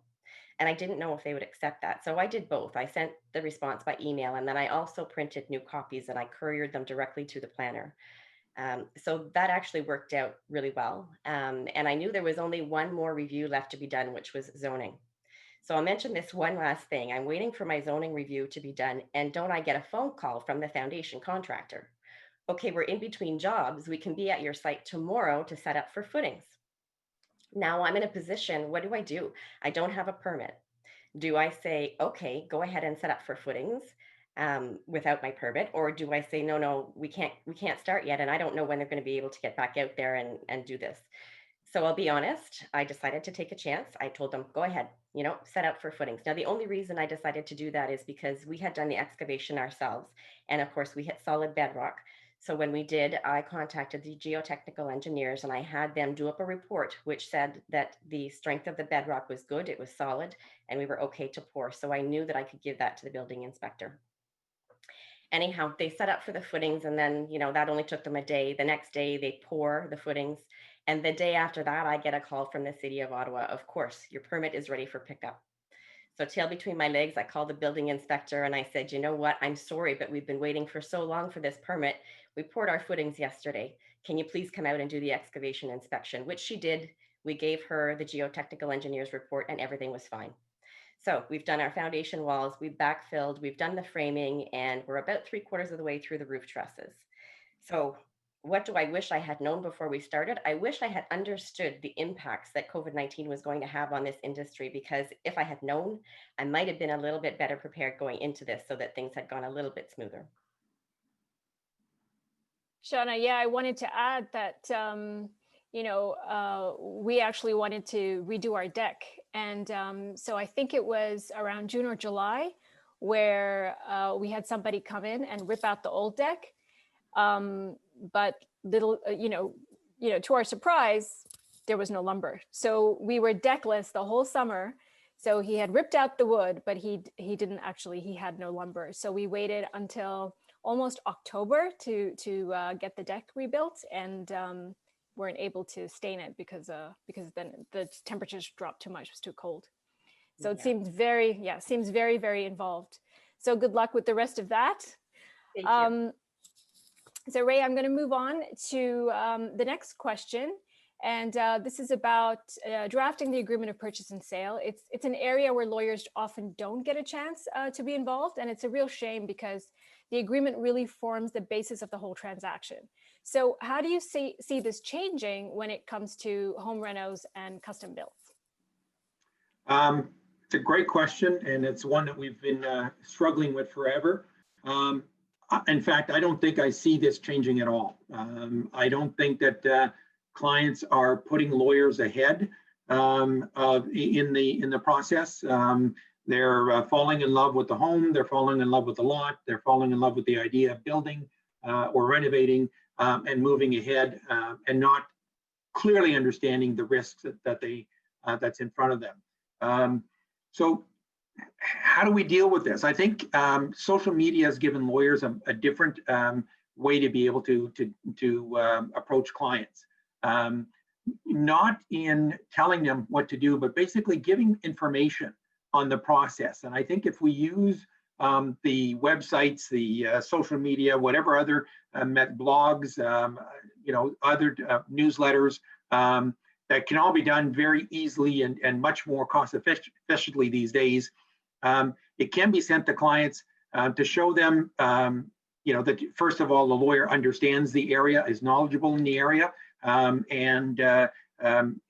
And I didn't know if they would accept that. So I did both. I sent the response by email and then I also printed new copies and I couriered them directly to the planner. So that actually worked out really well. And I knew there was only one more review left to be done, which was zoning. So I'll mention this one last thing. I'm waiting for my zoning review to be done. And don't I get a phone call from the foundation contractor? Okay, we're in between jobs. We can be at your site tomorrow to set up for footings. Now I'm in a position, what do? I don't have a permit. Do I say, okay, go ahead and set up for footings without my permit? Or do I say, no, we can't start yet. And I don't know when they're going to be able to get back out there and do this. So I'll be honest, I decided to take a chance. I told them, go ahead, set up for footings. Now, the only reason I decided to do that is because we had done the excavation ourselves. And of course, we hit solid bedrock. So when we did, I contacted the geotechnical engineers and I had them do up a report, which said that the strength of the bedrock was good, it was solid, and we were okay to pour. So I knew that I could give that to the building inspector. Anyhow, they set up for the footings and then, that only took them a day. The next day they pour the footings. And the day after that, I get a call from the City of Ottawa. Of course, your permit is ready for pickup. So tail between my legs, I called the building inspector and I said, you know what, I'm sorry, but we've been waiting for so long for this permit. We poured our footings yesterday. Can you please come out and do the excavation inspection? Which she did. We gave her the geotechnical engineer's report and everything was fine. So we've done our foundation walls, we've backfilled, we've done the framing, and we're about 3/4 of the way through the roof trusses. So what do I wish I had known before we started? I wish I had understood the impacts that COVID-19 was going to have on this industry, because if I had known, I might have been a little bit better prepared going into this so that things had gone a little bit smoother. Shauna, yeah, I wanted to add that, we actually wanted to redo our deck. And so I think it was around June or July where we had somebody come in and rip out the old deck. But to our surprise, there was no lumber. So we were deckless the whole summer. So he had ripped out the wood, but he didn't actually, he had no lumber. So we waited until almost October to get the deck rebuilt, and weren't able to stain it because then the temperatures dropped too much, it was too cold. So it seems very, very involved. So good luck with the rest of that. Thank you. So Ray, I'm going to move on to the next question. And this is about drafting the agreement of purchase and sale. It's an area where lawyers often don't get a chance to be involved. And it's a real shame because the agreement really forms the basis of the whole transaction. So how do you see this changing when it comes to home renos and custom builds? It's a great question, and it's one that we've been struggling with forever. In fact, I don't think I see this changing at all. I don't think that clients are putting lawyers ahead in the process. They're falling in love with the home. They're falling in love with the lot. They're falling in love with the idea of building or renovating and moving ahead, and not clearly understanding the risks that's in front of them. So how do we deal with this? I think social media has given lawyers a different way to be able to approach clients. Not in telling them what to do, but basically giving information on the process. And I think if we use the websites, the social media, whatever other blogs, other newsletters, that can all be done very easily and much more cost efficiently these days. It can be sent to clients to show them, that first of all, the lawyer understands the area, is knowledgeable in the area, and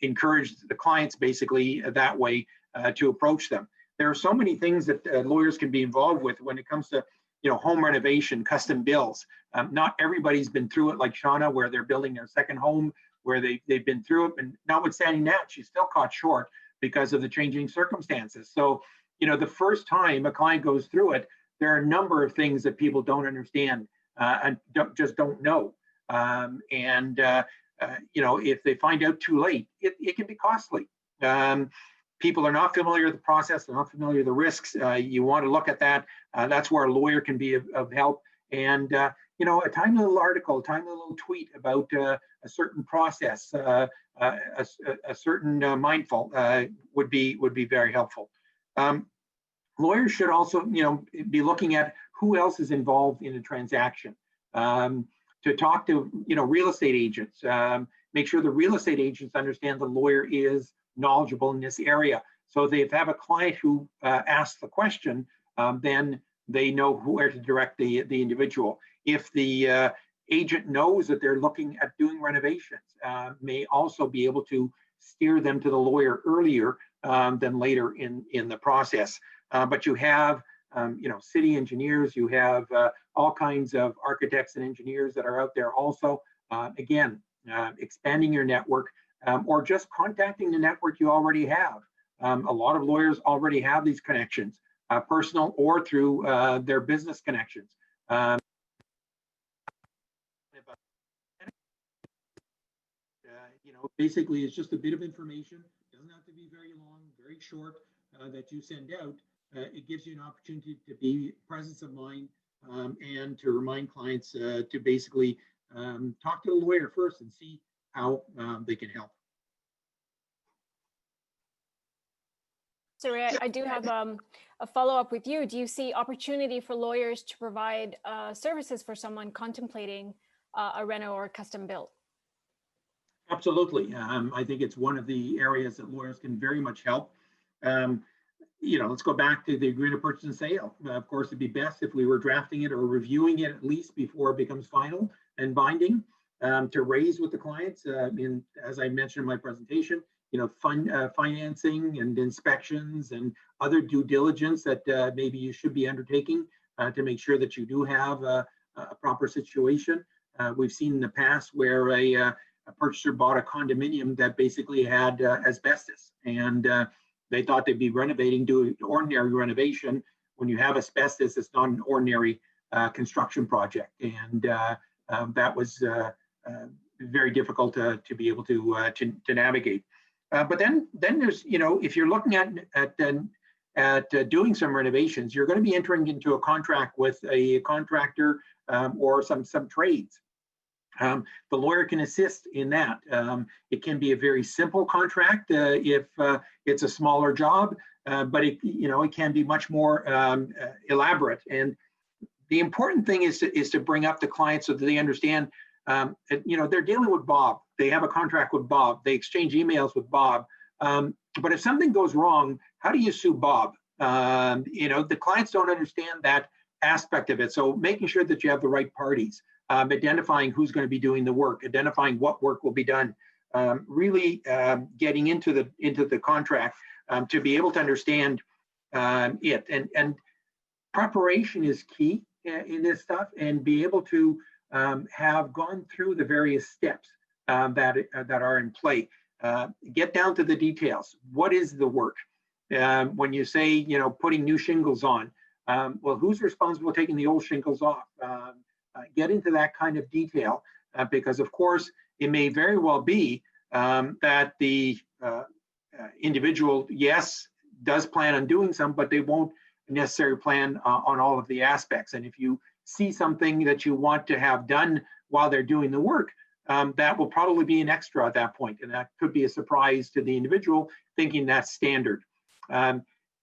encourage the clients basically that way to approach them. There are so many things that lawyers can be involved with when it comes to home renovation, custom builds. Not everybody's been through it like Shauna, where they're building their second home, where they've been through it, and notwithstanding that, she's still caught short because of the changing circumstances. So, the first time a client goes through it, there are a number of things that people don't understand and don't know. If they find out too late, it can be costly. People are not familiar with the process, they're not familiar with the risks. You want to look at that. That's where a lawyer can be of help. And a tiny little article, a tiny little tweet about a certain process, a certain mindful would be very helpful. Lawyers should also, be looking at who else is involved in a transaction. To talk to, real estate agents, make sure the real estate agents understand the lawyer is knowledgeable in this area. So if they have a client who asks the question, then they know where to direct the individual. If the agent knows that they're looking at doing renovations, may also be able to steer them to the lawyer earlier than later in the process. But you have, city engineers, you have all kinds of architects and engineers that are out there also. Again, expanding your network or just contacting the network you already have. A lot of lawyers already have these connections, personal or through their business connections. Basically, it's just a bit of information. It doesn't have to be very long, very short, that you send out. It gives you an opportunity to be presence of mind and to remind clients to basically talk to the lawyer first and see how they can help. So Ray, I do have a follow-up with you. Do you see opportunity for lawyers to provide services for someone contemplating a reno or a custom build? Absolutely. I think it's one of the areas that lawyers can very much help. Let's go back to the agreement of purchase and sale. Of course, it'd be best if we were drafting it or reviewing it at least before it becomes final and binding to raise with the clients. As I mentioned in my presentation, financing and inspections and other due diligence that maybe you should be undertaking to make sure that you do have a proper situation. We've seen in the past where a purchaser bought a condominium that basically had asbestos, and they thought they'd be renovating, doing ordinary renovation. When you have asbestos, it's not an ordinary construction project, and that was very difficult to be able to navigate. But then there's, if you're looking at doing some renovations, you're going to be entering into a contract with a contractor or some trades. The lawyer can assist in that. It can be a very simple contract if it's a smaller job, but it can be much more elaborate. And the important thing is to bring up the client so that they understand. They're dealing with Bob. They have a contract with Bob. They exchange emails with Bob. But if something goes wrong, how do you sue Bob? The clients don't understand that aspect of it. So making sure that you have the right parties, identifying who's going to be doing the work, identifying what work will be done, really getting into the contract to be able to understand it. And preparation is key in this stuff, and be able to have gone through the various steps that are in play. Get down to the details. What is the work? When you say, putting new shingles on, well, who's responsible for taking the old shingles off? Get into that kind of detail, because of course it may very well be that the individual, yes, does plan on doing some, but they won't necessarily plan on all of the aspects. And if you see something that you want to have done while they're doing the work, that will probably be an extra at that point, and that could be a surprise to the individual thinking that's standard.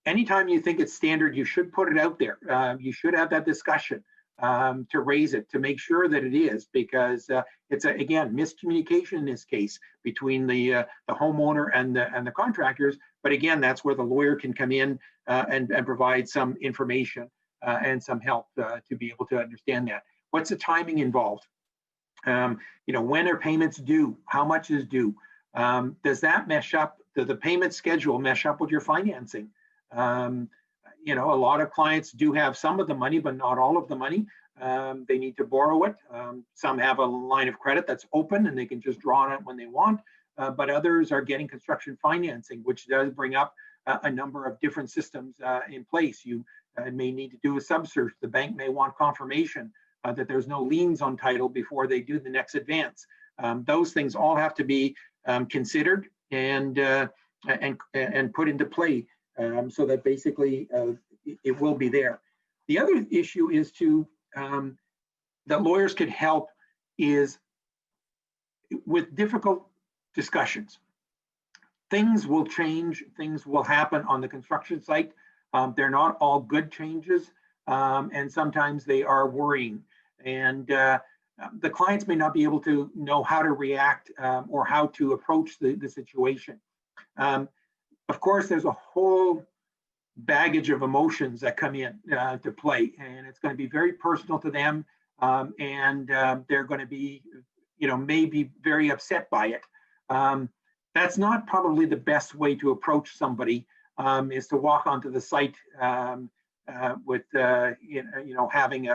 Anytime you think it's standard, you should put it out there. You should have that discussion to raise it, to make sure that it is, because it's again, miscommunication in this case between the homeowner and the contractors. But again, that's where the lawyer can come in and provide some information and some help to be able to understand that. What's the timing involved? When are payments due? How much is due? Does that mesh up? Does the payment schedule mesh up with your financing? A lot of clients do have some of the money, but not all of the money. They need to borrow it. Some have a line of credit that's open and they can just draw on it when they want. But others are getting construction financing, which does bring up a number of different systems in place. You may need to do a subsearch. The bank may want confirmation that there's no liens on title before they do the next advance. Those things all have to be considered and put into play so that basically it will be there. The other issue is that lawyers could help is with difficult discussions. Things will change, things will happen on the construction site. They're not all good changes, and sometimes they are worrying. And the clients may not be able to know how to react or how to approach the situation. Of course, there's a whole baggage of emotions that come in to play, and it's going to be very personal to them, and they're going to be, maybe very upset by it. That's not probably the best way to approach somebody, is to walk onto the site with, having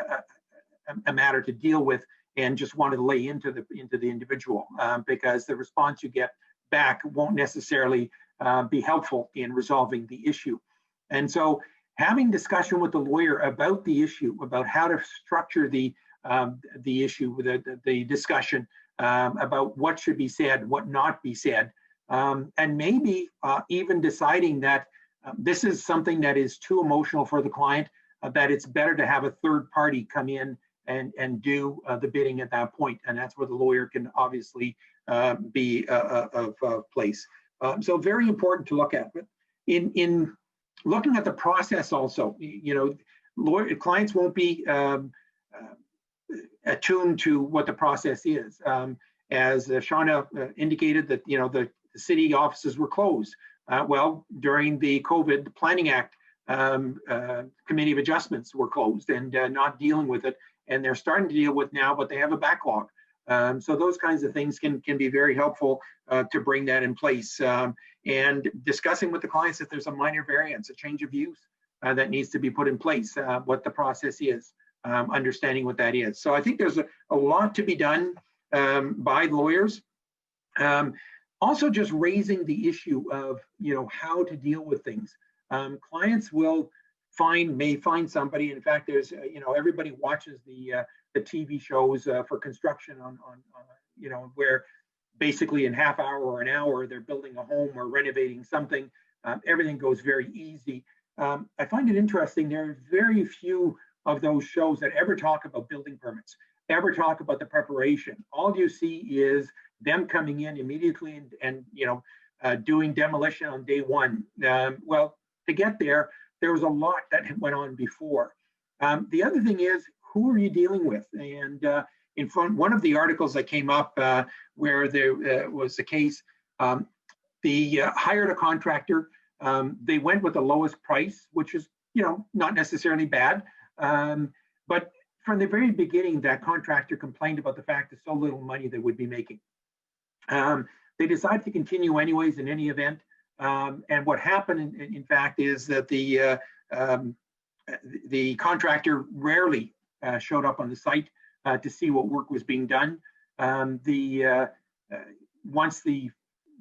a matter to deal with and just want to lay into the individual, because the response you get back won't necessarily be helpful in resolving the issue. And so having discussion with the lawyer about the issue, about how to structure the issue, the discussion about what should be said, what not be said, and maybe even deciding that this is something that is too emotional for the client, that it's better to have a third party come in and do the bidding at that point. And that's where the lawyer can obviously be of place. So very important to look at. But in looking at the process also, clients won't be attuned to what the process is. As Shauna indicated that, the city offices were closed. Well, during the COVID, the Planning Act Committee of Adjustments were closed and not dealing with it. And they're starting to deal with now, but they have a backlog. So those kinds of things can be very helpful to bring that in place. And discussing with the clients if there's a minor variance, a change of use that needs to be put in place, what the process is, understanding what that is. So I think there's a lot to be done by lawyers. Also just raising the issue of, how to deal with things. Clients may find somebody. In fact, there's, everybody watches the TV shows for construction on where basically in half hour or an hour, they're building a home or renovating something. Everything goes very easy. I find it interesting. There are very few of those shows that ever talk about building permits, ever talk about the preparation. All you see is them coming in immediately and doing demolition on day one. Well, to get there, there was a lot that went on before. The other thing is, who are you dealing with? And in front, one of the articles that came up where there was a case, they hired a contractor. They went with the lowest price, which is not necessarily bad. But from the very beginning, that contractor complained about the fact that so little money they would be making. They decided to continue anyways in any event. And what happened, in fact, is that the contractor rarely showed up on the site to see what work was being done. Once the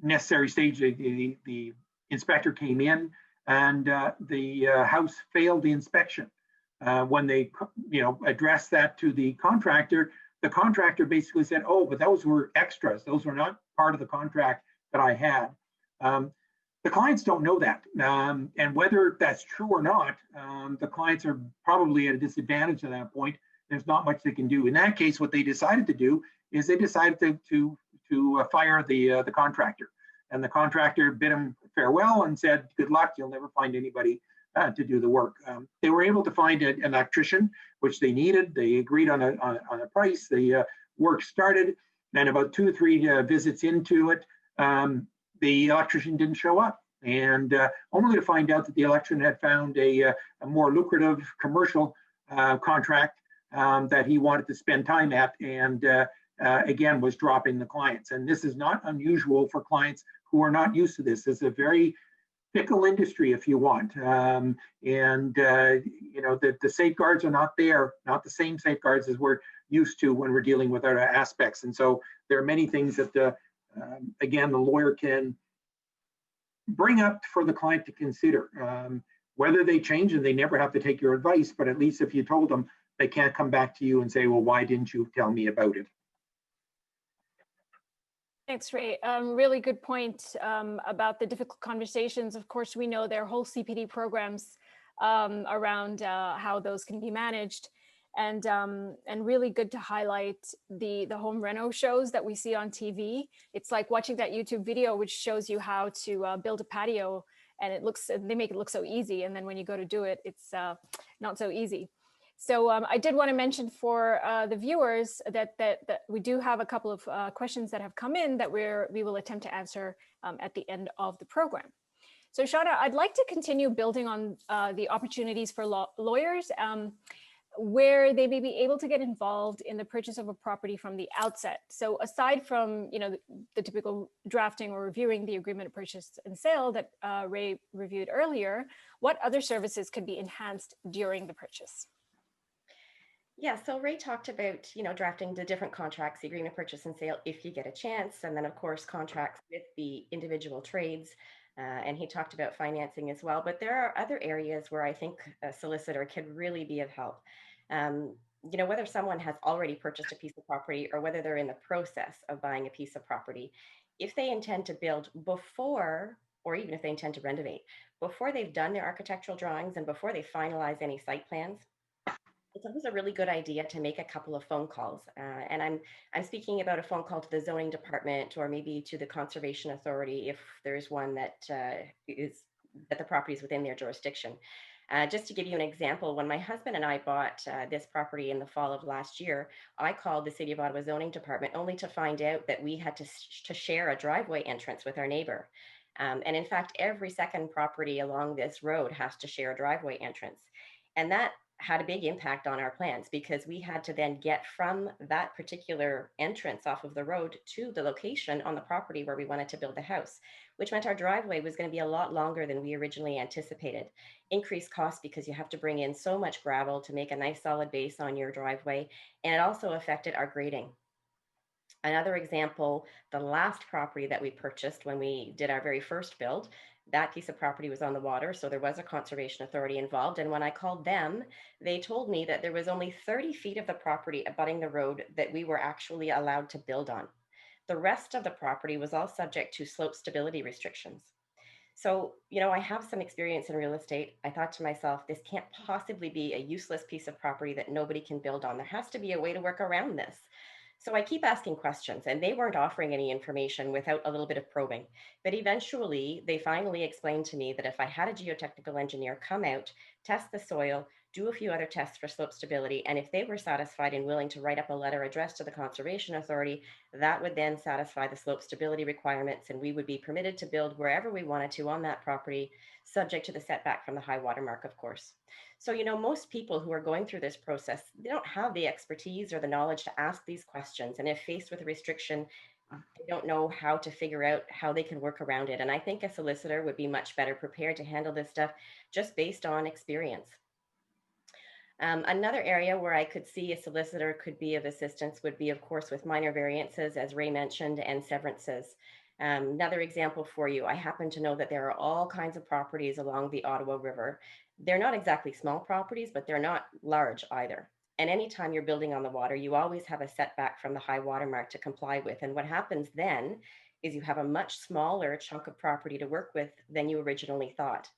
necessary stage, the inspector came in, and the house failed the inspection. When they addressed that to the contractor basically said, "Oh, but those were extras. Those were not part of the contract that I had." The clients don't know that. And whether that's true or not, the clients are probably at a disadvantage at that point. There's not much they can do. In that case, what they decided to do is they decided to fire the contractor. And the contractor bid him farewell and said, "Good luck, you'll never find anybody to do the work." They were able to find an electrician, which they needed. They agreed on a price. The work started, and about 2 or 3 visits into it, the electrician didn't show up, and only to find out that the electrician had found a more lucrative commercial contract that he wanted to spend time at, and again was dropping the clients. And this is not unusual for clients who are not used to this. It's a very fickle industry, if you want, and the safeguards are not there, not the same safeguards as we're used to when we're dealing with other aspects. And so there are many things that again, the lawyer can bring up for the client to consider. Whether they change, and they never have to take your advice, but at least if you told them, they can't come back to you and say, "Well, why didn't you tell me about it?" Thanks, Ray. Really good point about the difficult conversations. Of course, we know there are whole CPD programs around how those can be managed. And really good to highlight the home reno shows that we see on TV. It's like watching that YouTube video, which shows you how to build a patio, and they make it look so easy. And then when you go to do it, it's not so easy. So I did want to mention for the viewers that we do have a couple of questions that have come in that we will attempt to answer at the end of the program. So Shada, I'd like to continue building on the opportunities for lawyers where they may be able to get involved in the purchase of a property from the outset. So aside from the typical drafting or reviewing the agreement of purchase and sale that Ray reviewed earlier, what other services could be enhanced during the purchase? Yeah, so Ray talked about, drafting the different contracts, the agreement of purchase and sale, if you get a chance, and then of course contracts with the individual trades. And he talked about financing as well. But there are other areas where I think a solicitor can really be of help. Whether someone has already purchased a piece of property or whether they're in the process of buying a piece of property, if they intend to build before, or even if they intend to renovate, before they've done their architectural drawings and before they finalize any site plans, it's always a really good idea to make a couple of phone calls. And I'm speaking about a phone call to the zoning department or maybe to the conservation authority if there's one that the property is within their jurisdiction. Just to give you an example, when my husband and I bought this property in the fall of last year, I called the City of Ottawa zoning department only to find out that we had to share a driveway entrance with our neighbor. And in fact, every second property along this road has to share a driveway entrance. And that had a big impact on our plans because we had to then get from that particular entrance off of the road to the location on the property where we wanted to build the house, which meant our driveway was going to be a lot longer than we originally anticipated. Increased costs because you have to bring in so much gravel to make a nice solid base on your driveway, and it also affected our grading. Another example, the last property that we purchased when we did our very first build, that piece of property was on the water, so there was a conservation authority involved. And when I called them, they told me that there was only 30 feet of the property abutting the road that we were actually allowed to build on. The rest of the property was all subject to slope stability restrictions. So, I have some experience in real estate. I thought to myself, this can't possibly be a useless piece of property that nobody can build on. There has to be a way to work around this. So I keep asking questions, and they weren't offering any information without a little bit of probing. But eventually, they finally explained to me that if I had a geotechnical engineer come out, test the soil, do a few other tests for slope stability, and if they were satisfied and willing to write up a letter addressed to the Conservation Authority, that would then satisfy the slope stability requirements, and we would be permitted to build wherever we wanted to on that property, subject to the setback from the high water mark, of course. So, most people who are going through this process, they don't have the expertise or the knowledge to ask these questions. And if faced with a restriction, they don't know how to figure out how they can work around it. And I think a solicitor would be much better prepared to handle this stuff just based on experience. Another area where I could see a solicitor could be of assistance would be, of course, with minor variances, as Ray mentioned, and severances. Another example for you, I happen to know that there are all kinds of properties along the Ottawa River. They're not exactly small properties, but they're not large either. And anytime you're building on the water, you always have a setback from the high water mark to comply with. And what happens then is you have a much smaller chunk of property to work with than you originally thought.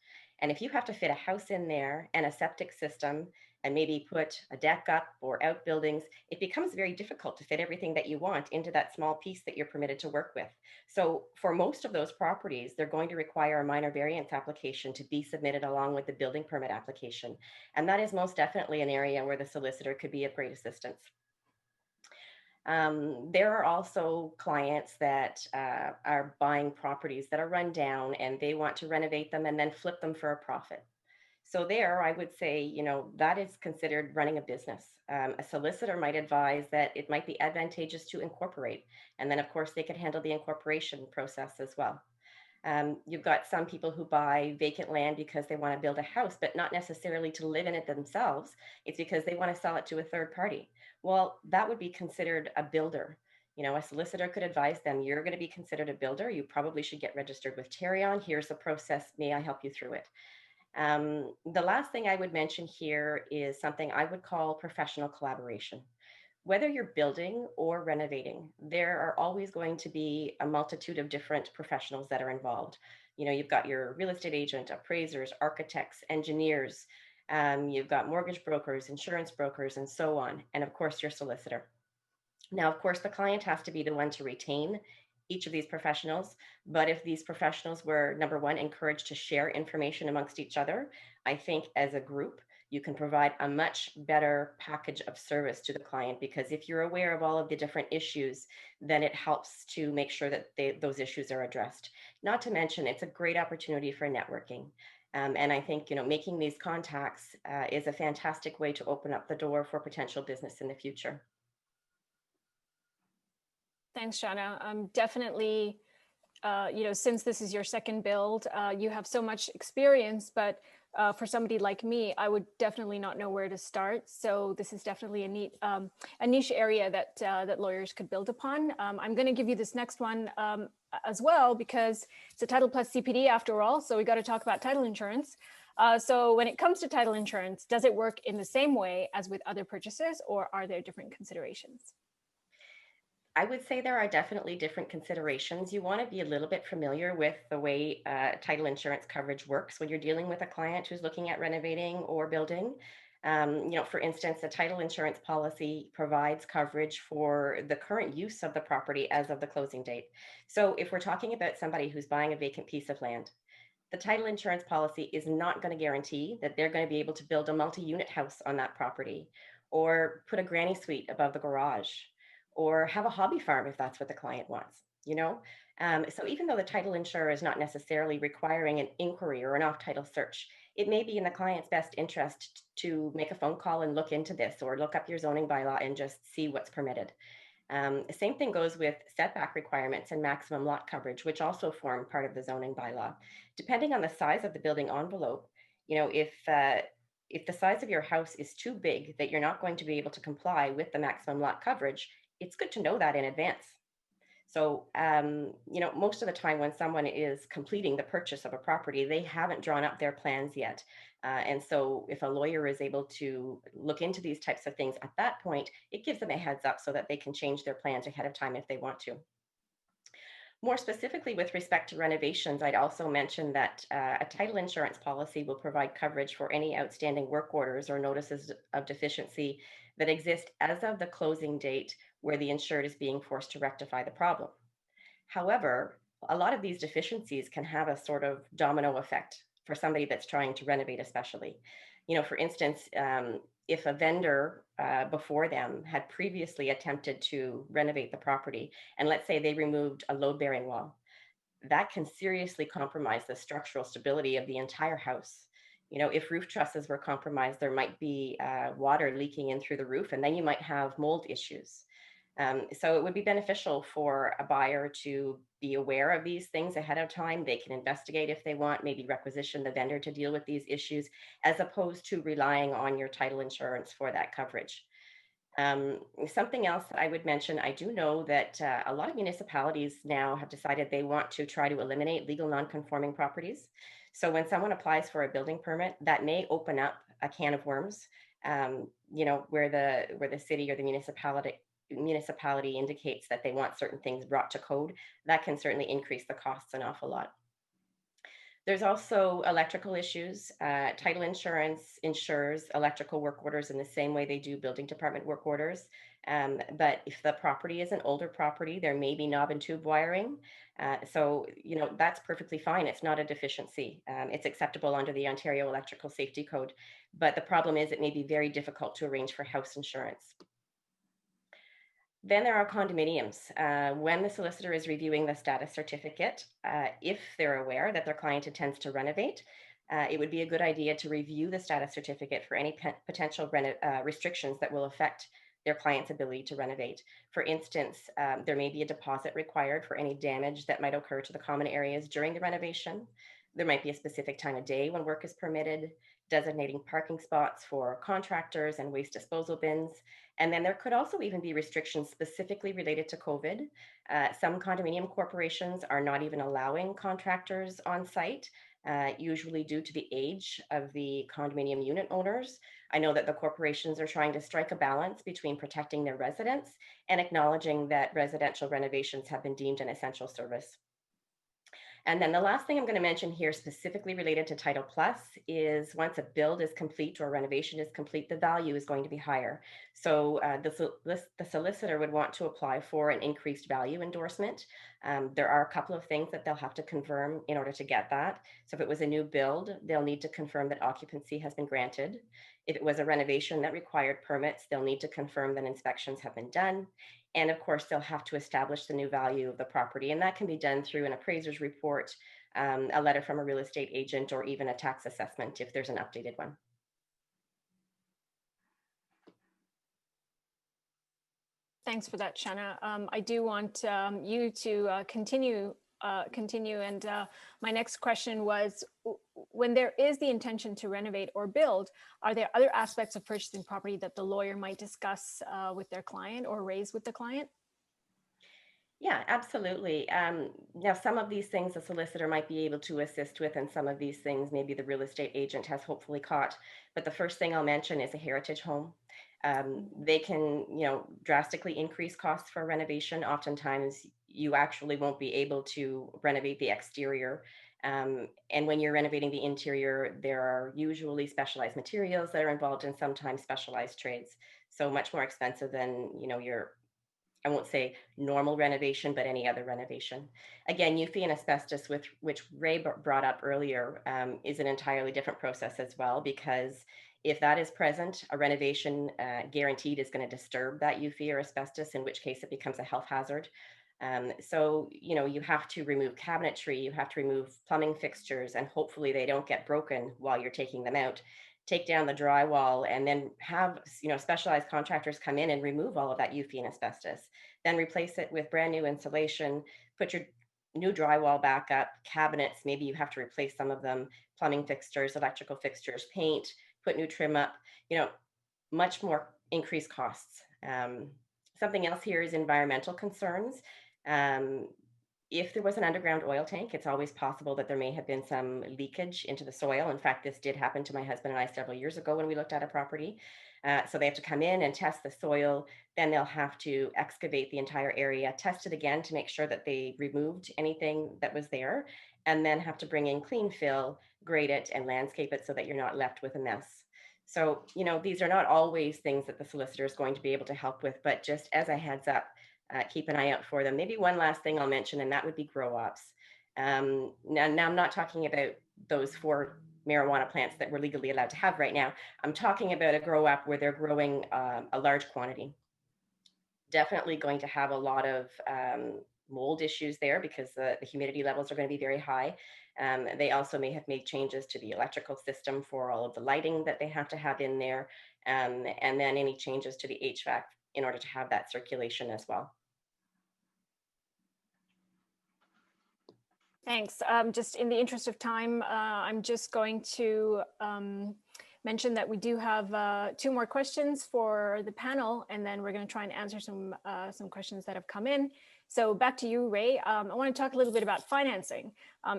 And if you have to fit a house in there and a septic system and maybe put a deck up or outbuildings, it becomes very difficult to fit everything that you want into that small piece that you're permitted to work with. So for most of those properties, they're going to require a minor variance application to be submitted along with the building permit application. And that is most definitely an area where the solicitor could be of great assistance. There are also clients that are buying properties that are run down and they want to renovate them and then flip them for a profit. So there, I would say, that is considered running a business. A solicitor might advise that it might be advantageous to incorporate. And then, of course, they could handle the incorporation process as well. You've got some people who buy vacant land because they want to build a house, but not necessarily to live in it themselves. It's because they want to sell it to a third party. Well, that would be considered a builder. A solicitor could advise them, you're going to be considered a builder. You probably should get registered with Tarion. Here's the process. May I help you through it? The last thing I would mention here is something I would call professional collaboration. Whether you're building or renovating, there are always going to be a multitude of different professionals that are involved. You've got your real estate agent, appraisers, architects, engineers, you've got mortgage brokers, insurance brokers, and so on. And of course, your solicitor. Now, of course, the client has to be the one to retain each of these professionals. But if these professionals were, number one, encouraged to share information amongst each other, I think as a group, you can provide a much better package of service to the client, because if you're aware of all of the different issues, then it helps to make sure that those issues are addressed. Not to mention, it's a great opportunity for networking. And I think, making these contacts is a fantastic way to open up the door for potential business in the future. Thanks, Shauna. Definitely, since this is your second build, you have so much experience, but for somebody like me, I would definitely not know where to start. So this is definitely a niche area that lawyers could build upon. I'm going to give you this next one as well, because it's a Title Plus CPD after all. So we got to talk about title insurance. So when it comes to title insurance, does it work in the same way as with other purchases, or are there different considerations? I would say there are definitely different considerations. You want to be a little bit familiar with the way title insurance coverage works when you're dealing with a client who's looking at renovating or building. For instance, a title insurance policy provides coverage for the current use of the property as of the closing date. So if we're talking about somebody who's buying a vacant piece of land, the title insurance policy is not going to guarantee that they're going to be able to build a multi-unit house on that property, or put a granny suite above the garage, or have a hobby farm if that's what the client wants. So even though the title insurer is not necessarily requiring an inquiry or an off-title search, it may be in the client's best interest to make a phone call and look into this, or look up your zoning bylaw and just see what's permitted. The same thing goes with setback requirements and maximum lot coverage, which also form part of the zoning bylaw. Depending on the size of the building envelope, if the size of your house is too big that you're not going to be able to comply with the maximum lot coverage, it's good to know that in advance. So, most of the time when someone is completing the purchase of a property, they haven't drawn up their plans yet. And so if a lawyer is able to look into these types of things at that point, it gives them a heads up so that they can change their plans ahead of time if they want to. More specifically, with respect to renovations, I'd also mention that a title insurance policy will provide coverage for any outstanding work orders or notices of deficiency that exist as of the closing date where the insured is being forced to rectify the problem. However, a lot of these deficiencies can have a sort of domino effect for somebody that's trying to renovate, especially. For instance, if a vendor before them had previously attempted to renovate the property, and let's say they removed a load bearing wall, that can seriously compromise the structural stability of the entire house. If roof trusses were compromised, there might be water leaking in through the roof, and then you might have mold issues. So it would be beneficial for a buyer to be aware of these things ahead of time. They can investigate if they want, maybe requisition the vendor to deal with these issues, as opposed to relying on your title insurance for that coverage. Something else that I would mention, I do know that a lot of municipalities now have decided they want to try to eliminate legal non-conforming properties. So when someone applies for a building permit, that may open up a can of worms, where the city or the municipality indicates that they want certain things brought to code. That can certainly increase the costs an awful lot. There's also electrical issues. Title insurance insures electrical work orders in the same way they do building department work orders. But if the property is an older property, there may be knob and tube wiring. So, that's perfectly fine. It's not a deficiency. It's acceptable under the Ontario Electrical Safety Code. But the problem is it may be very difficult to arrange for house insurance. Then there are condominiums. When the solicitor is reviewing the status certificate, if they're aware that their client intends to renovate, it would be a good idea to review the status certificate for any potential restrictions that will affect their client's ability to renovate. For instance, there may be a deposit required for any damage that might occur to the common areas during the renovation. There might be a specific time of day when work is permitted, designating parking spots for contractors and waste disposal bins. And then there could also even be restrictions specifically related to COVID. Some condominium corporations are not even allowing contractors on site, usually due to the age of the condominium unit owners. I know that the corporations are trying to strike a balance between protecting their residents and acknowledging that residential renovations have been deemed an essential service. And then the last thing I'm going to mention here, specifically related to Title Plus, is once a build is complete or renovation is complete, the value is going to be higher. So the solicitor would want to apply for an increased value endorsement. There are a couple of things that they'll have to confirm in order to get that. So if it was a new build, they'll need to confirm that occupancy has been granted. If it was a renovation that required permits, they'll need to confirm that inspections have been done. And of course, they'll have to establish the new value of the property. And that can be done through an appraiser's report, a letter from a real estate agent, or even a tax assessment if there's an updated one. Thanks for that, Shanna. I do want you to continue. And my next question was, when there is the intention to renovate or build, are there other aspects of purchasing property that the lawyer might discuss with their client or raise with the client? Yeah, absolutely. Now, some of these things the solicitor might be able to assist with, and some of these things maybe the real estate agent has hopefully caught. But the first thing I'll mention is a heritage home. They can, drastically increase costs for renovation. Oftentimes, you actually won't be able to renovate the exterior. And when you're renovating the interior, there are usually specialized materials that are involved and sometimes specialized trades. So much more expensive than, your, I won't say normal renovation, but any other renovation. Again, UFI and asbestos, which Ray brought up earlier, is an entirely different process as well, because if that is present, a renovation guaranteed is going to disturb that UFI or asbestos, in which case it becomes a health hazard. So, you have to remove cabinetry, you have to remove plumbing fixtures, and hopefully they don't get broken while you're taking them out. Take down the drywall, and then have, specialized contractors come in and remove all of that UFI and asbestos. Then replace it with brand new insulation, put your new drywall back up, cabinets, maybe you have to replace some of them, plumbing fixtures, electrical fixtures, paint, put new trim up, much more increased costs. Something else here is environmental concerns. If there was an underground oil tank, it's always possible that there may have been some leakage into the soil. In fact, this did happen to my husband and I several years ago when we looked at a property. So they have to come in and test the soil. Then they'll have to excavate the entire area, test it again to make sure that they removed anything that was there, and then have to bring in clean fill, grade it, and landscape it so that you're not left with a mess. So, these are not always things that the solicitor is going to be able to help with, but just as a heads up, keep an eye out for them. Maybe one last thing I'll mention, and that would be grow ops. Now I'm not talking about those 4 marijuana plants that we're legally allowed to have right now. I'm talking about a grow op where they're growing a large quantity. Definitely going to have a lot of mold issues there because the humidity levels are going to be very high. They also may have made changes to the electrical system for all of the lighting that they have to have in there, and then any changes to the HVAC in order to have that circulation as well. Thanks. Just in the interest of time, I'm just going to mention that we do have 2 more questions for the panel, and then we're going to try and answer some questions that have come in. So back to you, Ray. I want to talk a little bit about financing.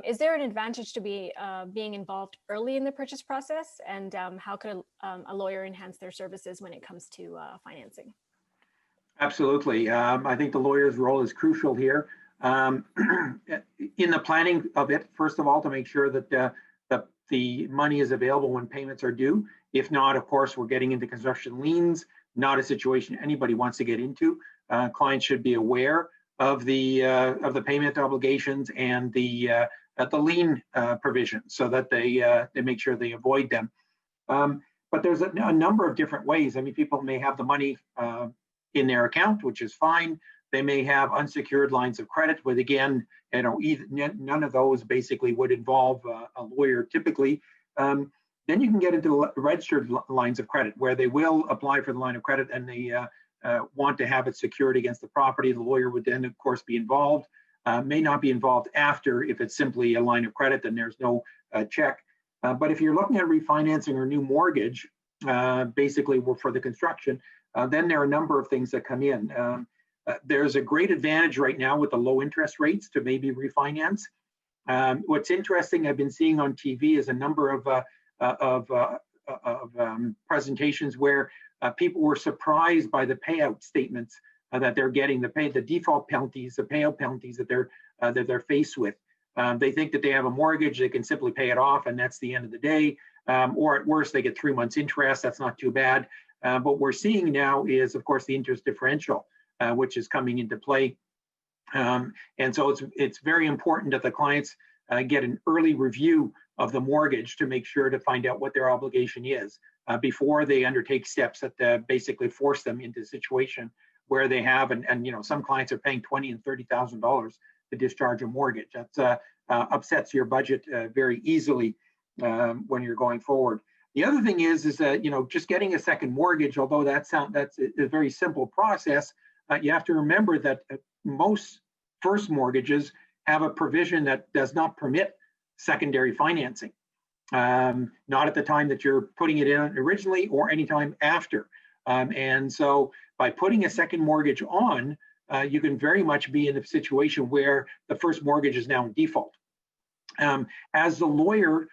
Is there an advantage to being involved early in the purchase process, and how could a lawyer enhance their services when it comes to financing? Absolutely. I think the lawyer's role is crucial here. In the planning of it, first of all, to make sure that the money is available when payments are due. If not, of course, we're getting into construction liens, not a situation anybody wants to get into. Clients should be aware of the payment obligations and the lien provisions so that they make sure they avoid them. But there's a number of different ways. I mean, people may have the money in their account, which is fine. They may have unsecured lines of credit, but again, none of those basically would involve a lawyer typically. Then you can get into registered lines of credit where they will apply for the line of credit and they want to have it secured against the property. The lawyer would then, of course, be involved. May not be involved after if it's simply a line of credit and there's no check. But if you're looking at refinancing or new mortgage, basically for the construction, then there are a number of things that come in. There's a great advantage right now with the low interest rates to maybe refinance. What's interesting, I've been seeing on TV is a number of presentations where people were surprised by the payout statements that they're getting, the default penalties, the payout penalties that they're faced with. They think that they have a mortgage, they can simply pay it off, and that's the end of the day. Or at worst, they get 3 months interest. That's not too bad. What we're seeing now is, of course, the interest differential, which is coming into play. And so it's very important that the clients get an early review of the mortgage to make sure to find out what their obligation is before they undertake steps that basically force them into a situation where they have, and some clients are paying $20,000 and $30,000 to discharge a mortgage. That upsets your budget very easily when you're going forward. The other thing is that just getting a second mortgage, although that's a very simple process, you have to remember that most first mortgages have a provision that does not permit secondary financing, not at the time that you're putting it in originally or anytime after. And so by putting a second mortgage on, you can very much be in a situation where the first mortgage is now in default. As the lawyer,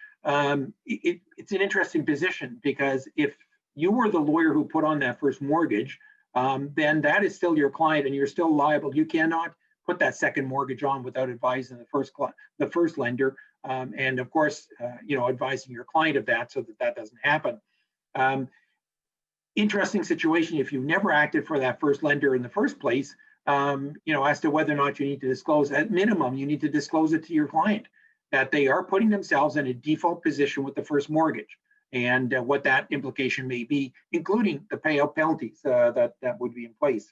it's an interesting position because if you were the lawyer who put on that first mortgage, then that is still your client and you're still liable. You cannot put that second mortgage on without advising the first lender, and of course, advising your client of that so that that doesn't happen. Interesting situation if you've never acted for that first lender in the first place, as to whether or not you need to disclose. At minimum, you need to disclose it to your client that they are putting themselves in a default position with the first mortgage, and what that implication may be, including the payout penalties that would be in place.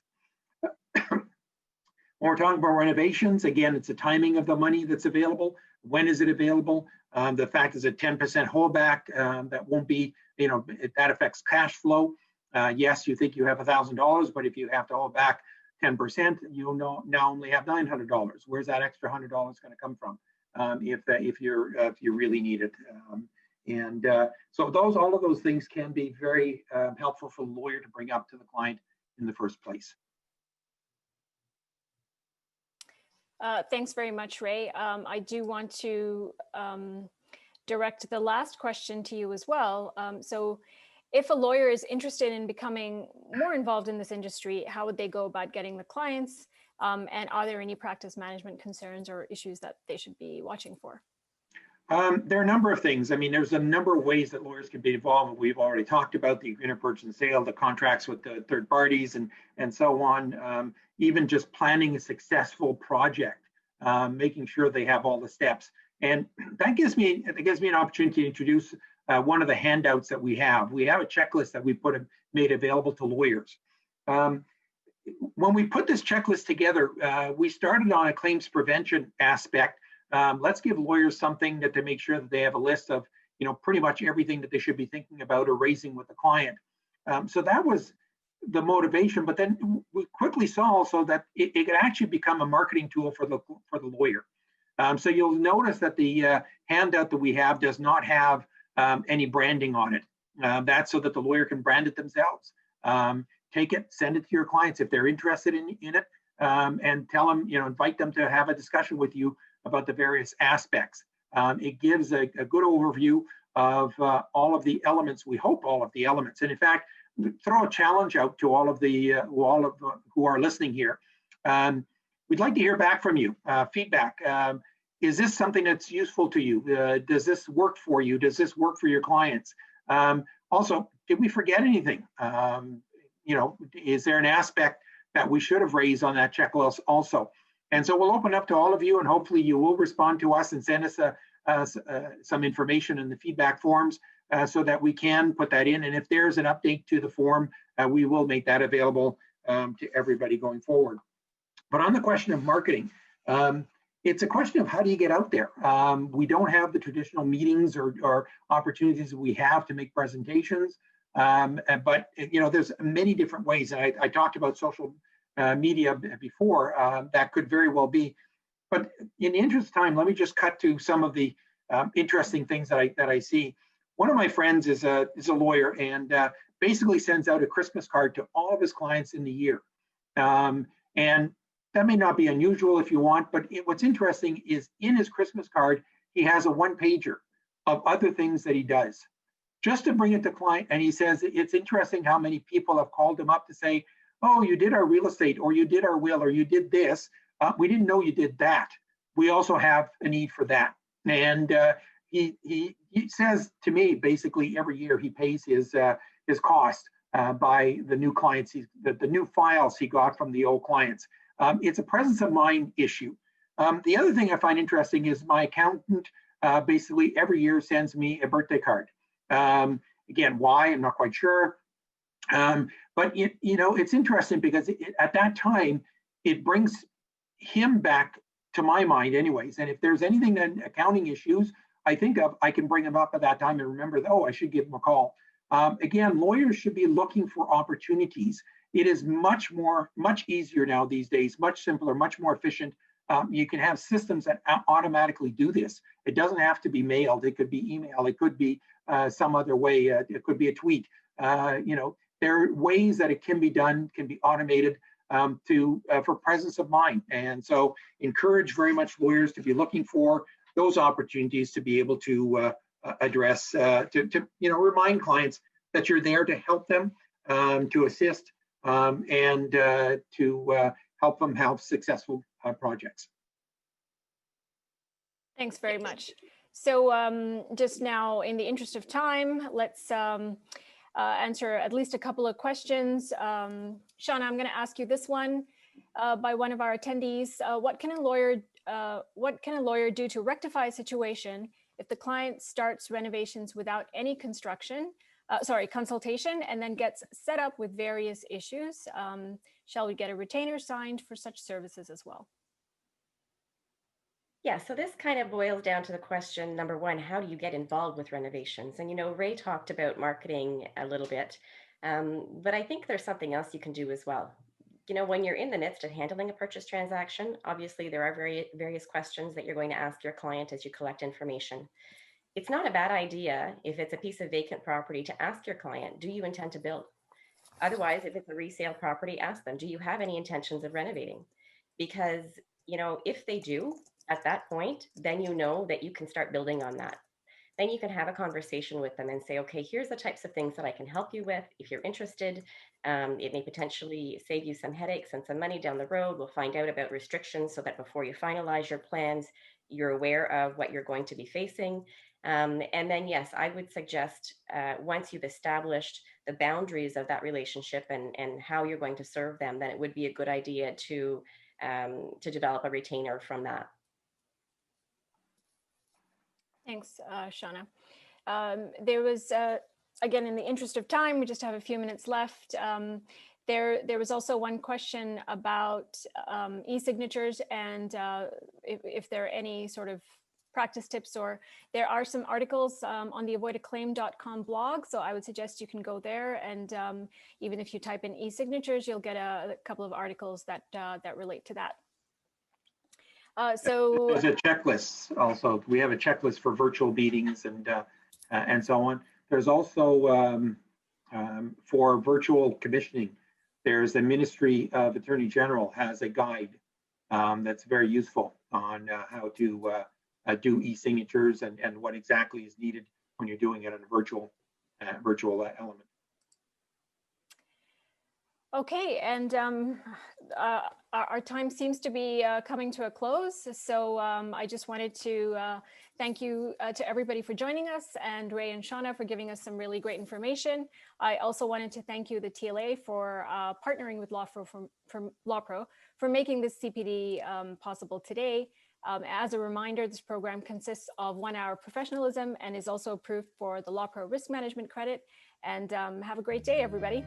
When we're talking about renovations, again, it's the timing of the money that's available. When is it available? The fact is a 10% holdback, that won't be, that affects cash flow. Yes, you think you have $1,000, but if you have to hold back 10%, you now only have $900. Where's that extra $100 going to come from if you really need it? So all of those things can be very helpful for the lawyer to bring up to the client in the first place. Thanks very much, Ray. I do want to direct the last question to you as well. So if a lawyer is interested in becoming more involved in this industry, how would they go about getting the clients? And are there any practice management concerns or issues that they should be watching for? There are a number of things. I mean, there's a number of ways that lawyers can be involved. We've already talked about the agreement of purchase and sale, the contracts with the third parties, and so on. Even just planning a successful project, making sure they have all the steps. And that gives me an opportunity to introduce one of the handouts that we have. We have a checklist that we made available to lawyers. When we put this checklist together, we started on a claims prevention aspect. Let's give lawyers something to make sure that they have a list of, pretty much everything that they should be thinking about or raising with the client. So that was the motivation, but then we quickly saw also that it could actually become a marketing tool for the lawyer. So you'll notice that the handout that we have does not have any branding on it. That's so that the lawyer can brand it themselves. Take it, send it to your clients if they're interested in it, and tell them, invite them to have a discussion with you about the various aspects. It gives a good overview of all of the elements. We hope all of the elements. And in fact, throw a challenge out to all of who are listening here. We'd like to hear back from you, feedback. Is this something that's useful to you? Does this work for you? Does this work for your clients? Also, did we forget anything? Is there an aspect that we should have raised on that checklist also? And so we'll open up to all of you, and hopefully you will respond to us and send us some information in the feedback forms so that we can put that in. And if there's an update to the form, we will make that available to everybody going forward. But on the question of marketing, it's a question of how do you get out there? We don't have the traditional meetings or opportunities that we have to make presentations, but there's many different ways. And I talked about social media before. That could very well be. But in the interest of time, let me just cut to some of the interesting things that I see. One of my friends is a lawyer and basically sends out a Christmas card to all of his clients in the year. And that may not be unusual if you want, but what's interesting is in his Christmas card, he has a one-pager of other things that he does just to bring it to client. And he says it's interesting how many people have called him up to say, oh, you did our real estate, or you did our will, or you did this. We didn't know you did that. We also have a need for that. And he says to me, basically every year he pays his cost by the new clients, the new files he got from the old clients. It's a presence of mind issue. The other thing I find interesting is my accountant basically every year sends me a birthday card. Again, why? I'm not quite sure. But it's interesting because at that time, it brings him back to my mind anyways. And if there's anything in accounting issues I think of, I can bring them up at that time and remember, I should give him a call. Again, lawyers should be looking for opportunities. It is much easier now these days, much simpler, much more efficient. You can have systems that automatically do this. It doesn't have to be mailed. It could be email. It could be some other way. It could be a tweet. There are ways that it can be done, can be automated for presence of mind. And so encourage very much lawyers to be looking for those opportunities to be able to address, to remind clients that you're there to help them, to assist, and to help them have successful projects. Thanks very much. So just now, in the interest of time, let's answer at least a couple of questions. Shauna, I'm going to ask you this one by one of our attendees. What can a lawyer do to rectify a situation if the client starts renovations without any consultation, and then gets set up with various issues? Shall we get a retainer signed for such services as well? Yeah, so this kind of boils down to the question, number one, how do you get involved with renovations? And, Ray talked about marketing a little bit, but I think there's something else you can do as well. When you're in the midst of handling a purchase transaction, obviously there are various questions that you're going to ask your client as you collect information. It's not a bad idea if it's a piece of vacant property to ask your client, do you intend to build? Otherwise, if it's a resale property, ask them, do you have any intentions of renovating? Because if they do at that point, then you know that you can start building on that. Then you can have a conversation with them and say, okay, here's the types of things that I can help you with. If you're interested, it may potentially save you some headaches and some money down the road. We'll find out about restrictions so that before you finalize your plans, you're aware of what you're going to be facing. And then, yes, I would suggest once you've established the boundaries of that relationship and how you're going to serve them, then it would be a good idea to develop a retainer from that. Thanks, Shauna. There was, again, in the interest of time, we just have a few minutes left. There was also one question about e-signatures and if there are any sort of practice tips, or there are some articles on the avoidaclaim.com blog. So I would suggest you can go there, and even if you type in e-signatures, you'll get a couple of articles that relate to that. So there's a checklist also. We have a checklist for virtual meetings and so on. There's also for virtual commissioning, there's the Ministry of Attorney General has a guide that's very useful on how to do e-signatures and what exactly is needed when you're doing it on a virtual element. Okay, and our time seems to be coming to a close. So I just wanted to thank you to everybody for joining us, and Ray and Shauna for giving us some really great information. I also wanted to thank you, the TLA, for partnering with LawPro for making this CPD possible today. As a reminder, this program consists of 1 hour professionalism and is also approved for the LawPro Risk Management Credit. And have a great day, everybody.